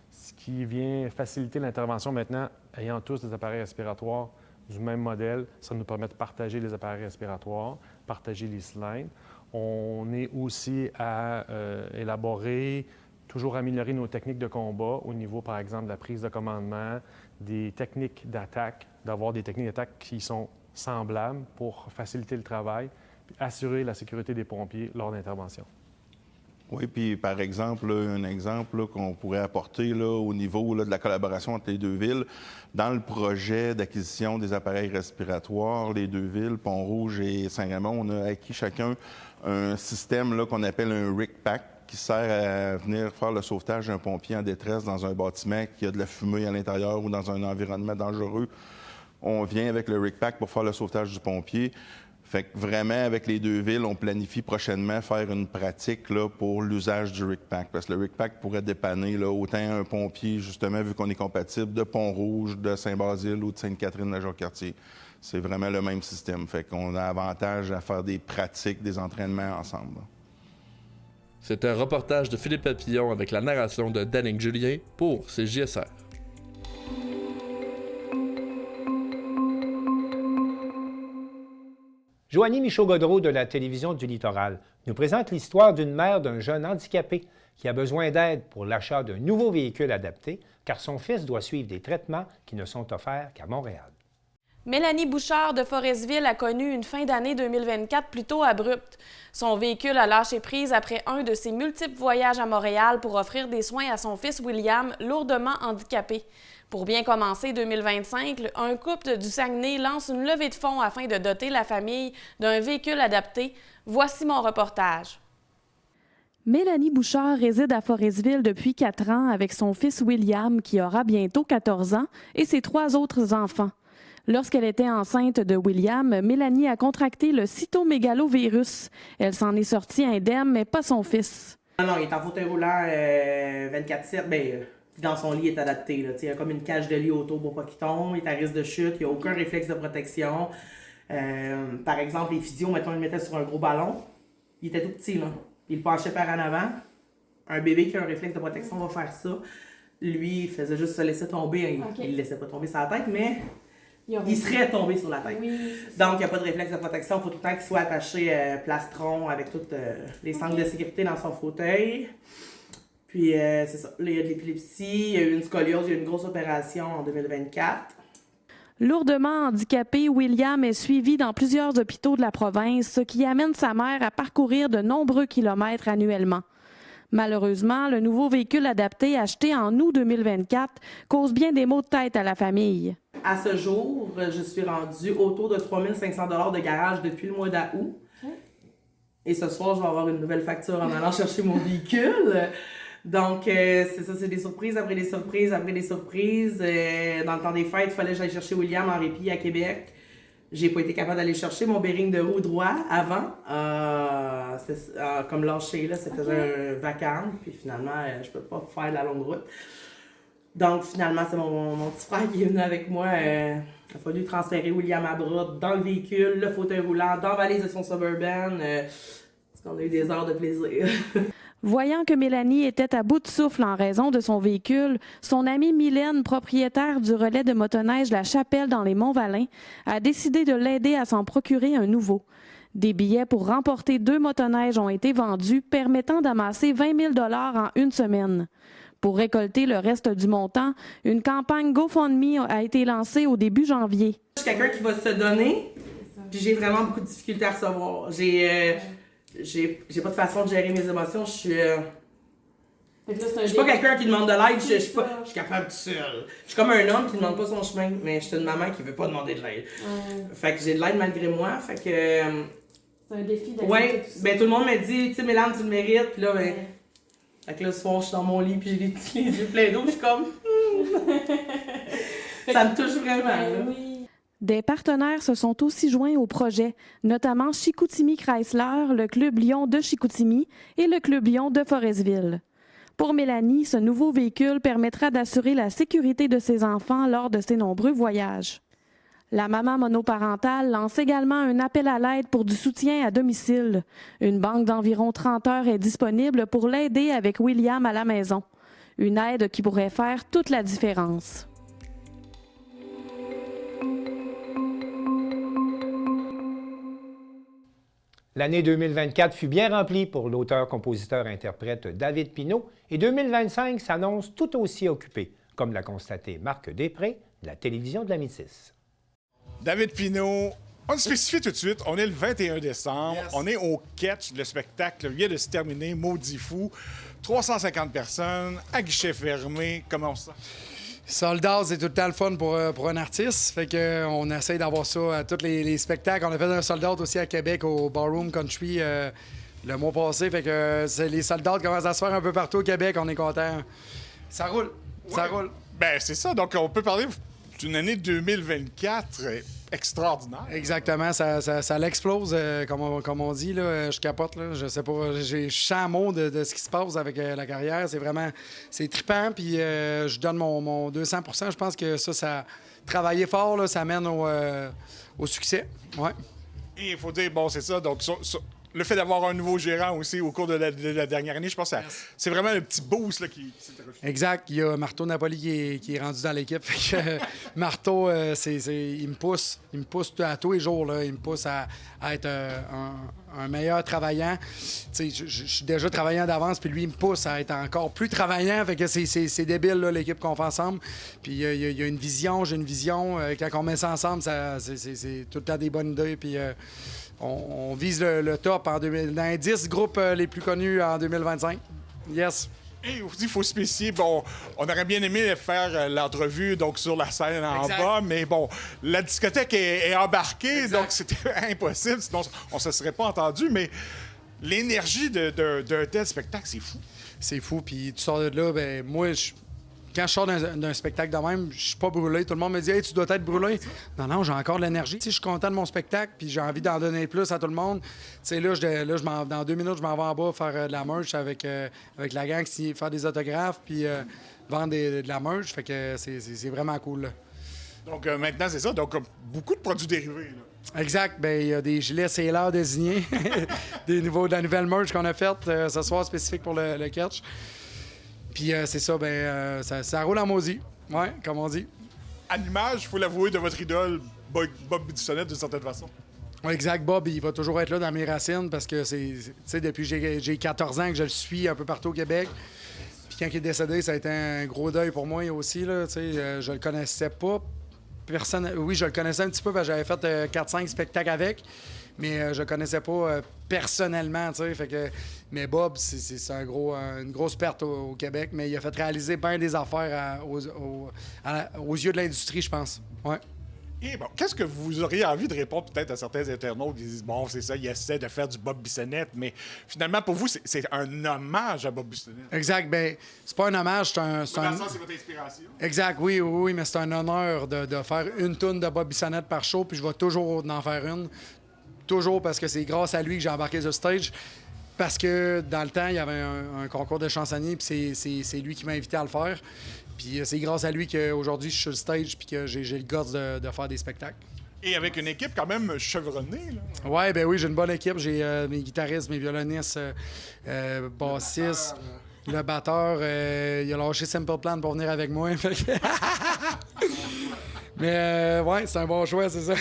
ce qui vient faciliter l'intervention maintenant, ayant tous des appareils respiratoires du même modèle. Ça nous permet de partager les appareils respiratoires, partager les cylindres. On est aussi à élaborer, toujours améliorer nos techniques de combat au niveau, par exemple, de la prise de commandement, des techniques d'attaque, d'avoir des techniques d'attaque qui sont semblables pour faciliter le travail et assurer la sécurité des pompiers lors d'intervention. Oui, puis par exemple, un exemple qu'on pourrait apporter là, au niveau là, de la collaboration entre les deux villes, dans le projet d'acquisition des appareils respiratoires, les deux villes, Pont-Rouge et Saint-Raymond, on a acquis chacun un système là, qu'on appelle un RIC-PAC qui sert à venir faire le sauvetage d'un pompier en détresse dans un bâtiment qui a de la fumée à l'intérieur ou dans un environnement dangereux. On vient avec le RIC-PAC pour faire le sauvetage du pompier. Fait que vraiment, avec les deux villes, on planifie prochainement faire une pratique là, pour l'usage du RIC-PAC. Parce que le RIC-PAC pourrait dépanner là, autant un pompier, justement, vu qu'on est compatible, de Pont-Rouge, de Saint-Basile ou de Sainte-Catherine-la-Jacques-Cartier. C'est vraiment le même système. Fait qu'on a avantage à faire des pratiques, des entraînements ensemble. C'est un reportage de Philippe Papillon avec la narration de Danick Julien pour CJSR. Joanie Michaud-Godreau de la Télévision du Littoral nous présente l'histoire d'une mère d'un jeune handicapé qui a besoin d'aide pour l'achat d'un nouveau véhicule adapté car son fils doit suivre des traitements qui ne sont offerts qu'à Montréal. Mélanie Bouchard de Forestville a connu une fin d'année 2024 plutôt abrupte. Son véhicule a lâché prise après un de ses multiples voyages à Montréal pour offrir des soins à son fils William, lourdement handicapé. Pour bien commencer 2025, un couple du Saguenay lance une levée de fonds afin de doter la famille d'un véhicule adapté. Voici mon reportage. Mélanie Bouchard réside à Forestville depuis 4 ans avec son fils William, qui aura bientôt 14 ans, et ses 3 autres enfants. Lorsqu'elle était enceinte de William, Mélanie a contracté le cytomégalovirus. Elle s'en est sortie indemne, mais pas son fils. Non, il est en fauteuil roulant 24/7. Bien, dans son lit, il est adapté. Là. Il y a comme une cage de lit autour pour pas qu'il tombe. Il est à risque de chute. Il n'y a aucun réflexe de protection. Par exemple, les physios, mettons, ils le mettaient sur un gros ballon. Il était tout petit, là. Il penchait par en avant. Un bébé qui a un réflexe de protection va faire ça. Lui, il faisait juste se laisser tomber. Il ne laissait pas tomber sa tête, mais il serait tombé sur la tête. Oui, donc, il n'y a pas de réflexe de protection. Il faut tout le temps qu'il soit attaché plastron avec tous les sangles de sécurité dans son fauteuil. Puis, c'est ça. Là, il y a de l'épilepsie, il y a eu une scoliose, il y a eu une grosse opération en 2024. Lourdement handicapé, William est suivi dans plusieurs hôpitaux de la province, ce qui amène sa mère à parcourir de nombreux kilomètres annuellement. Malheureusement, le nouveau véhicule adapté acheté en août 2024 cause bien des maux de tête à la famille. À ce jour, je suis rendue autour de 3 500 $ de garage depuis le mois d'août. Et ce soir, je vais avoir une nouvelle facture en allant chercher mon véhicule. Donc, c'est ça, c'est des surprises après des surprises après des surprises. Dans le temps des fêtes, il fallait que j'aille chercher William en répit à Québec. J'ai pas été capable d'aller chercher mon bearing de roue droit avant. Comme lâché, là, c'était un vacarme. Puis finalement, je peux pas faire de la longue route. Donc, finalement, c'est mon petit frère qui est venu avec moi. Il a fallu transférer William à bras dans le véhicule, le fauteuil roulant, dans la valise de son Suburban. Parce qu'on a eu des heures de plaisir. Voyant que Mélanie était à bout de souffle en raison de son véhicule, son amie Mylène, propriétaire du relais de motoneige La Chapelle dans les Monts-Valin, a décidé de l'aider à s'en procurer un nouveau. Des billets pour remporter 2 motoneiges ont été vendus, permettant d'amasser 20 000 $ en une semaine. Pour récolter le reste du montant, une campagne GoFundMe a été lancée au début janvier. Je suis quelqu'un qui va se donner, puis j'ai vraiment beaucoup de difficultés à recevoir. J'ai pas de façon de gérer mes émotions. Je suis pas quelqu'un qui demande de l'aide, je suis capable tout seul. Je suis comme un homme qui demande pas son chemin, mais je suis une maman qui veut pas demander de l'aide. Fait que j'ai de l'aide malgré moi, fait que... c'est un défi d'accepter ouais, tout ça. ben tout le monde me dit, tu sais, Mélane, tu le mérites, puis là, ben... Fait que là, ce soir, je suis dans mon lit, puis j'ai les yeux pleins d'eau, puis je suis comme... Ça me touche vraiment, là. Des partenaires se sont aussi joints au projet, notamment Chicoutimi Chrysler, le Club Lion de Chicoutimi et le Club Lion de Forestville. Pour Mélanie, ce nouveau véhicule permettra d'assurer la sécurité de ses enfants lors de ses nombreux voyages. La maman monoparentale lance également un appel à l'aide pour du soutien à domicile. Une banque d'environ 30 heures est disponible pour l'aider avec William à la maison. Une aide qui pourrait faire toute la différence. L'année 2024 fut bien remplie pour l'auteur-compositeur-interprète David Pinault et 2025 s'annonce tout aussi occupé, comme l'a constaté Marc Després de la Télévision de la Métisse. David Pinault, on le spécifie tout de suite, on est le 21 décembre, on est au Catch, le spectacle vient de se terminer, Maudit Fou, 350 personnes, à guichet fermé, comment on se sent? Sold out, c'est tout le temps le fun pour un artiste. Fait qu'on essaye d'avoir ça à tous les spectacles. On a fait un sold out aussi à Québec au Ballroom Country le mois passé. Fait que les sold out commencent à se faire un peu partout au Québec. On est content. Ça roule. Ça roule. Ben c'est ça. Donc on peut parler d'une année 2024 extraordinaire. Exactement. Ça l'explose, comme on dit. Là. Je capote. Là. Je sais pas. Je suis sans mots de ce qui se passe avec la carrière. C'est vraiment... C'est trippant. Puis je donne mon 200 %. Je pense que ça travailler fort, là, ça mène au succès. Ouais. Et il faut dire, bon, c'est ça. Donc, le fait d'avoir un nouveau gérant aussi au cours de la dernière année, je pense que c'est vraiment un petit boost là, qui s'est rajouté. Exact. Il y a Marteau Napoli qui est rendu dans l'équipe. Marteau, il me pousse. Il me pousse à tous les jours. Là. Il me pousse à être un meilleur travaillant. Je suis déjà travaillant d'avance, puis lui, il me pousse à être encore plus travaillant. Fait que c'est débile, là, l'équipe qu'on fait ensemble. Puis il y a une vision, j'ai une vision. Quand on met ça ensemble, c'est tout le temps des bonnes idées. Puis on vise le top dans les 10 groupes les plus connus en 2025. Yes. Et aussi, il faut spécifier, bon, on aurait bien aimé faire l'entrevue donc sur la scène en bas, mais bon, la discothèque est embarquée, donc c'était impossible, sinon on ne se serait pas entendu, mais l'énergie d'un tel spectacle, c'est fou. C'est fou, puis tu sors de là, ben moi, quand je sors d'un spectacle de même, je suis pas brûlé. Tout le monde me dit « Hey, tu dois être brûlé. » Non, j'ai encore de l'énergie. Je suis content de mon spectacle, puis j'ai envie d'en donner plus à tout le monde. Dans 2 minutes, je m'en vais en bas faire de la merch avec la gang, faire des autographes, puis vendre de la merch. Fait que c'est vraiment cool. Là. Donc maintenant, c'est ça. Donc beaucoup de produits dérivés. Là. Exact. Bien, il y a des gilets Sailor désignés, de la nouvelle merch qu'on a faite ce soir spécifique pour le catch. Puis c'est ça, ça roule en maudit, ouais, comme on dit. À l'image, il faut l'avouer, de votre idole, Bob Bissonnette, d'une certaine façon. Ouais, exact, Bob, il va toujours être là dans mes racines parce que depuis que j'ai 14 ans que je le suis un peu partout au Québec. Puis quand il est décédé, ça a été un gros deuil pour moi aussi, là, je le connaissais pas. Oui, je le connaissais un petit peu parce que j'avais fait 4-5 spectacles avec. Mais je le connaissais pas personnellement, tu sais. Fait que, mais Bob, c'est une grosse perte au Québec, mais il a fait réaliser bien des affaires aux yeux de l'industrie, je pense. Ouais. Et bon, qu'est-ce que vous auriez envie de répondre peut-être à certains internautes qui disent « Bon, c'est ça, il essaie de faire du Bob Bissonnette », mais finalement, pour vous, c'est un hommage à Bob Bissonnette. Exact. Ben, c'est pas un hommage, c'est dans le sens, c'est votre inspiration. Exact, oui, mais c'est un honneur de faire une toune de Bob Bissonnette par show, puis je vais toujours en faire une. Toujours parce que c'est grâce à lui que j'ai embarqué sur le stage. Parce que dans le temps, il y avait un concours de chansonniers, puis c'est lui qui m'a invité à le faire. Puis c'est grâce à lui qu'aujourd'hui, je suis sur le stage, puis que j'ai le guts de faire des spectacles. Et avec une équipe quand même chevronnée, là. Ouais, ben oui, j'ai une bonne équipe. J'ai mes guitaristes, mes violonistes, bassistes, le batteur. Il a lâché Simple Plan pour venir avec moi. Mais ouais, c'est un bon choix, c'est ça.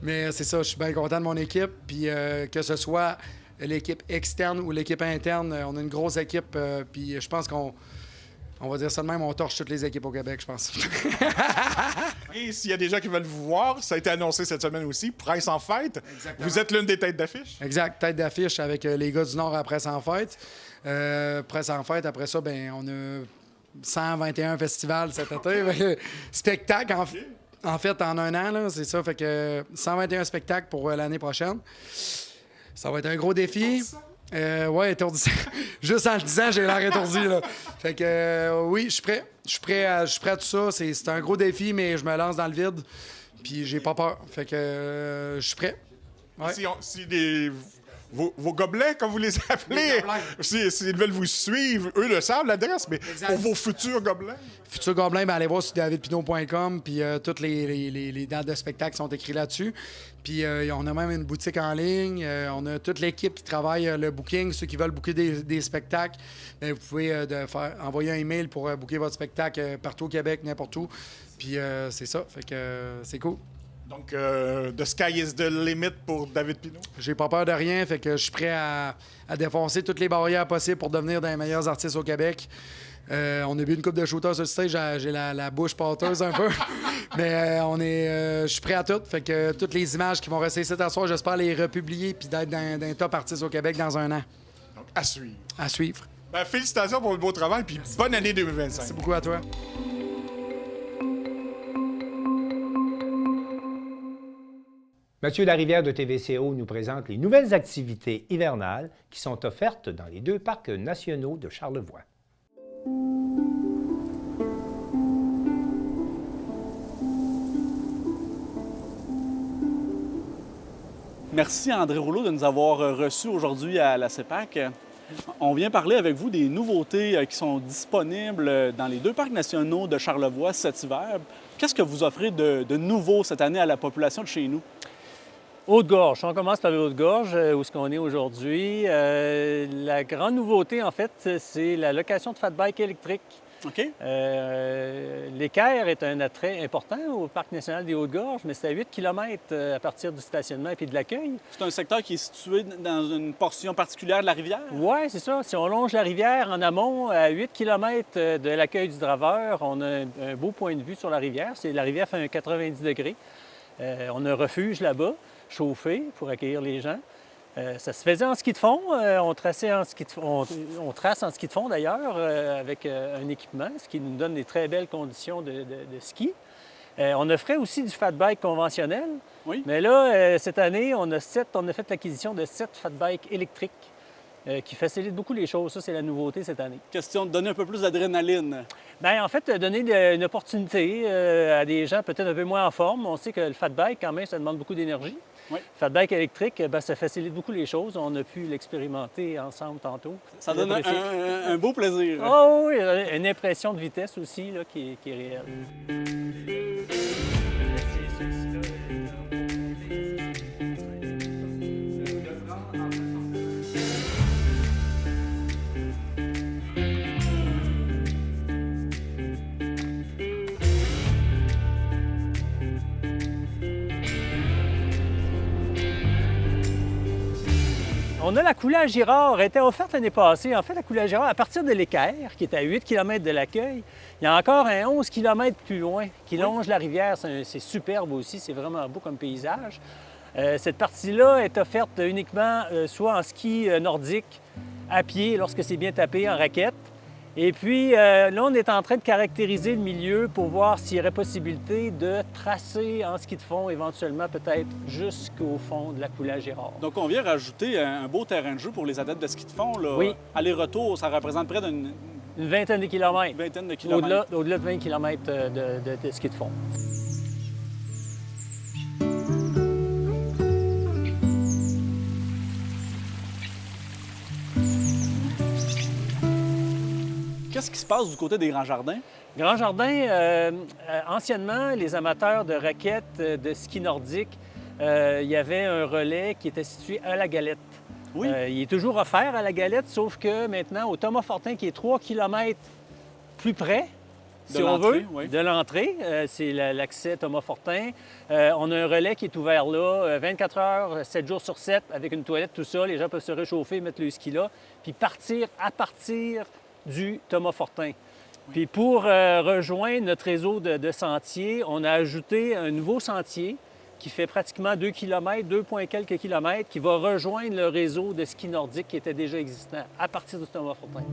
Mais c'est ça, je suis bien content de mon équipe. Puis que ce soit l'équipe externe ou l'équipe interne, on a une grosse équipe. Puis je pense qu'on va dire ça de même, on torche toutes les équipes au Québec, je pense. Et s'il y a des gens qui veulent vous voir, ça a été annoncé cette semaine aussi, Presse en fête. Exactement. Vous êtes l'une des têtes d'affiche. Exact, tête d'affiche avec les gars du Nord à Presse en fête. Presse en fête, après ça, ben on a 121 festivals cet été. Spectacle, en fait, en un an, là, c'est ça. Fait que 121 spectacles pour l'année prochaine. Ça va être un gros défi. Ouais, étourdissant. Juste en le disant, j'ai l'air étourdi, là. Fait que oui, je suis prêt. Je suis prêt à tout ça. C'est un gros défi, mais je me lance dans le vide. Puis j'ai pas peur. Fait que je suis prêt. Ouais. Vos gobelets, comme vous les appelez, s'ils veulent vous suivre, eux le savent, l'adresse, mais pour vos futurs gobelins. Futurs gobelins, ben allez voir sur davidpinot.com, puis toutes les dates de spectacle sont écrites là-dessus. Puis on a même une boutique en ligne, on a toute l'équipe qui travaille le booking, ceux qui veulent booker des spectacles. Bien, vous pouvez envoyer un email pour booker votre spectacle partout au Québec, n'importe où. Puis c'est ça, fait que c'est cool. Donc, the sky is the limit pour David Pinot. J'ai pas peur de rien, fait que je suis prêt à défoncer toutes les barrières possibles pour devenir des meilleurs artistes au Québec. On a vu une coupe de shooters sur le stage, j'ai la bouche pâteuse un peu, mais je suis prêt à tout. Fait que toutes les images qui vont rester cet soir, j'espère les republier puis d'être dans un top artiste au Québec dans un an. Donc, à suivre. À suivre. Ben, félicitations pour le beau travail, puis bonne année 2025. Merci beaucoup à toi. Mathieu Larivière de TVCO nous présente les nouvelles activités hivernales qui sont offertes dans les 2 parcs nationaux de Charlevoix. Merci André Rouleau de nous avoir reçus aujourd'hui à la CEPAC. On vient parler avec vous des nouveautés qui sont disponibles dans les 2 parcs nationaux de Charlevoix cet hiver. Qu'est-ce que vous offrez de nouveau cette année à la population de chez nous? Haute-Gorge. On commence par le Haute-Gorge, où est-ce qu'on est aujourd'hui. La grande nouveauté, en fait, c'est la location de fat bike électrique. OK. L'Équerre est un attrait important au Parc national des Hautes-Gorges, mais c'est à 8 km à partir du stationnement et puis de l'accueil. C'est un secteur qui est situé dans une portion particulière de la rivière? Oui, c'est ça. Si on longe la rivière en amont, à 8 km de l'accueil du draveur, on a un beau point de vue sur la rivière. La rivière fait un 90 degrés. On a un refuge là-bas, chauffé pour accueillir les gens. Ça se faisait en ski de fond. On trace en ski de fond d'ailleurs avec un équipement, ce qui nous donne des très belles conditions de ski. On offrait aussi du fat bike conventionnel. Oui. Mais là, cette année, on a fait l'acquisition de 7 fat bikes électriques qui facilitent beaucoup les choses. Ça, c'est la nouveauté cette année. Question de donner un peu plus d'adrénaline. Bien, en fait, donner une opportunité à des gens peut-être un peu moins en forme. On sait que le fat bike, quand même, ça demande beaucoup d'énergie. Oui. Fat bike électrique, bien, ça facilite beaucoup les choses. On a pu l'expérimenter ensemble tantôt. Ça donne un beau plaisir. Oh, oui, une impression de vitesse aussi là, qui est réelle. On a la coulée à Girard, elle était offerte l'année passée. En fait, la coulée à Girard, à partir de l'Équerre, qui est à 8 km de l'accueil, il y a encore un 11 km plus loin qui longe la rivière. C'est superbe aussi, c'est vraiment beau comme paysage. Cette partie-là est offerte uniquement soit en ski nordique, à pied, lorsque c'est bien tapé, en raquette. Et puis là, on est en train de caractériser le milieu pour voir s'il y aurait possibilité de tracer en ski de fond, éventuellement peut-être jusqu'au fond de la coulée à Girard. Donc, on vient rajouter un beau terrain de jeu pour les adeptes de ski de fond. Là. Oui. Aller-retour, ça représente près d'une vingtaine de kilomètres. Au-delà de 20 km de ski de fond. Qu'est-ce qui se passe du côté des Grands Jardins? Grands Jardins, anciennement, les amateurs de raquettes de ski nordique, il y avait un relais qui était situé à la Galette. Oui. Il est toujours offert à la Galette, sauf que maintenant, au Thomas Fortin, qui est 3 km plus près, si on veut, de l'entrée, c'est l'accès Thomas Fortin. On a un relais qui est ouvert là, 24 heures, 7 jours sur 7, avec une toilette, tout ça. Les gens peuvent se réchauffer, mettre le ski là, puis partir à partir du Thomas Fortin. Puis pour rejoindre notre réseau de sentiers, on a ajouté un nouveau sentier qui fait pratiquement 2 km, 2 points quelques kilomètres, qui va rejoindre le réseau de ski nordique qui était déjà existant à partir du Thomas Fortin.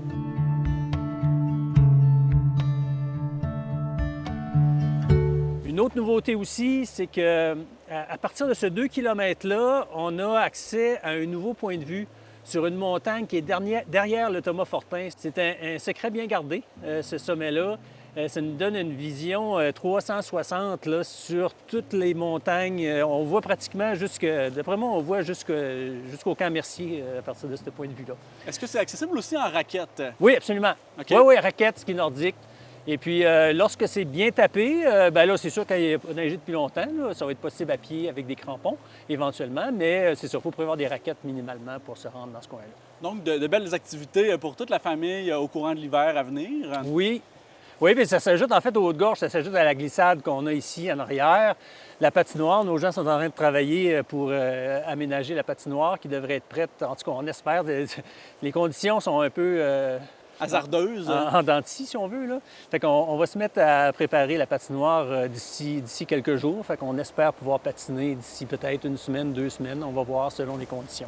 Une autre nouveauté aussi, c'est que à partir de ce 2 km-là, on a accès à un nouveau point de vue sur une montagne qui est derrière le Thomas Fortin. C'est un secret bien gardé, ce sommet-là. Ça nous donne une vision 360 là, sur toutes les montagnes. On voit pratiquement d'après moi, on voit jusqu'au camp Mercier à partir de ce point de vue-là. Est-ce que c'est accessible aussi en raquette? Oui, absolument. Okay. Oui, raquette, ski nordique. Et puis, lorsque c'est bien tapé, bien là, c'est sûr qu'il n'y a pas neigé depuis longtemps, là, ça va être possible à pied avec des crampons, éventuellement, mais c'est sûr, il faut prévoir des raquettes minimalement pour se rendre dans ce coin-là. Donc, de belles activités pour toute la famille au courant de l'hiver à venir. Oui. Oui, puis ça s'ajoute en fait aux Hautes-Gorges, ça s'ajoute à la glissade qu'on a ici en arrière. La patinoire, nos gens sont en train de travailler pour aménager la patinoire qui devrait être prête. En tout cas, on espère. Les conditions sont un peu... hasardeuse. En dents de scie, si on veut. Là. Fait qu'on va se mettre à préparer la patinoire d'ici quelques jours. Fait qu'on espère pouvoir patiner d'ici peut-être 1 semaine, 2 semaines. On va voir selon les conditions.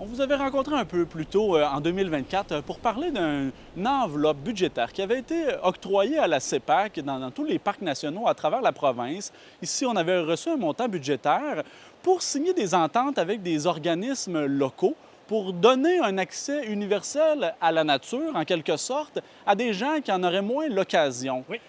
vous avez rencontré un peu plus tôt en 2024 pour parler d'une enveloppe budgétaire qui avait été octroyée à la CEPAC dans tous les parcs nationaux à travers la province. Ici, on avait reçu un montant budgétaire pour signer des ententes avec des organismes locaux pour donner un accès universel à la nature, en quelque sorte, à des gens qui en auraient moins l'occasion. Oui.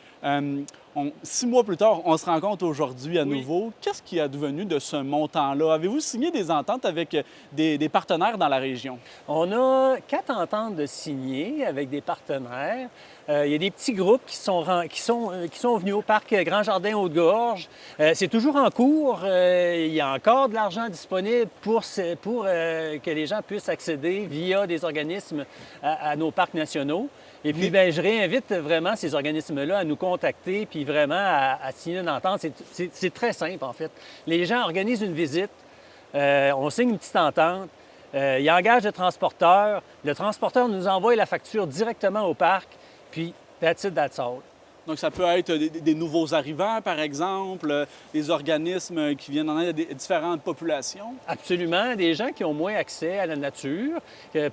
6 mois plus tard, on se rencontre aujourd'hui à nouveau. Qu'est-ce qui est advenu de ce montant-là? Avez-vous signé des ententes avec des partenaires dans la région? On a 4 ententes de signer avec des partenaires. Il y a des petits groupes qui sont venus au parc Grand Jardin Haute-Gorge. C'est toujours en cours. Il y a encore de l'argent disponible pour que les gens puissent accéder via des organismes à nos parcs nationaux. Et puis, bien, je réinvite vraiment ces organismes-là à nous contacter puis vraiment à signer une entente. C'est très simple, en fait. Les gens organisent une visite, on signe une petite entente, ils engagent le transporteur nous envoie la facture directement au parc, puis that's it, that's all. Donc, ça peut être des nouveaux arrivants, par exemple, des organismes qui viennent en aide à différentes populations? Absolument. Des gens qui ont moins accès à la nature,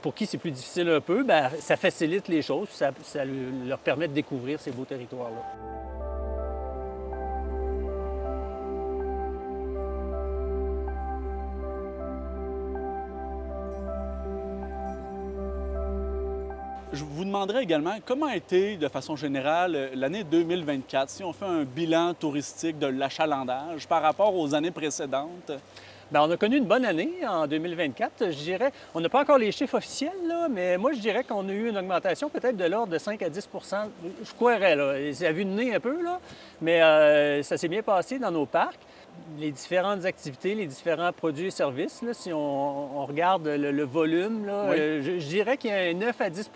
pour qui c'est plus difficile un peu, bien, ça facilite les choses, ça leur permet de découvrir ces beaux territoires-là. Je vous demanderai également comment a été, de façon générale, l'année 2024, si on fait un bilan touristique de l'achalandage par rapport aux années précédentes? Bien, on a connu une bonne année en 2024. Je dirais, on n'a pas encore les chiffres officiels, là, mais moi, je dirais qu'on a eu une augmentation peut-être de l'ordre de 5 à 10 je croirais, là. C'est à vue de nez un peu, là, mais ça s'est bien passé dans nos parcs. Les différentes activités, les différents produits et services, là, si on regarde le volume, là, oui. Je dirais qu'il y a un 9 à 10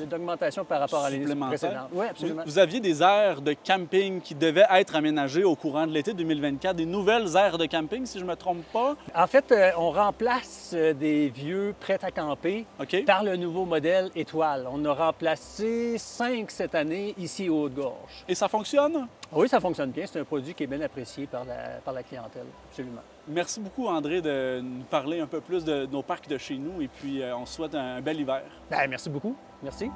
d'augmentation par rapport à l'année précédente. Oui, absolument. Vous aviez des aires de camping qui devaient être aménagées au courant de l'été 2024, des nouvelles aires de camping, si je ne me trompe pas? En fait, on remplace des vieux prêts à camper par le nouveau modèle Étoile. On a remplacé 5 cette année ici au Haute-Gorge. Et ça fonctionne? Oui, ça fonctionne bien. C'est un produit qui est bien apprécié par la clientèle, absolument. Merci beaucoup, André, de nous parler un peu plus de nos parcs de chez nous et puis on se souhaite un bel hiver. Bien, merci beaucoup. Merci.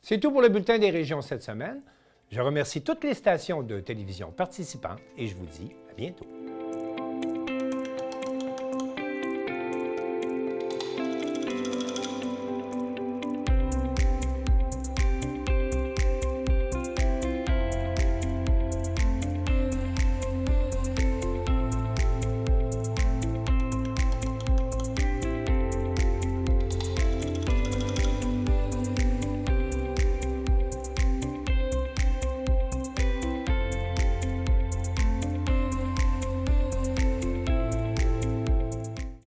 C'est tout pour le Bulletin des régions cette semaine. Je remercie toutes les stations de télévision participantes et je vous dis à bientôt.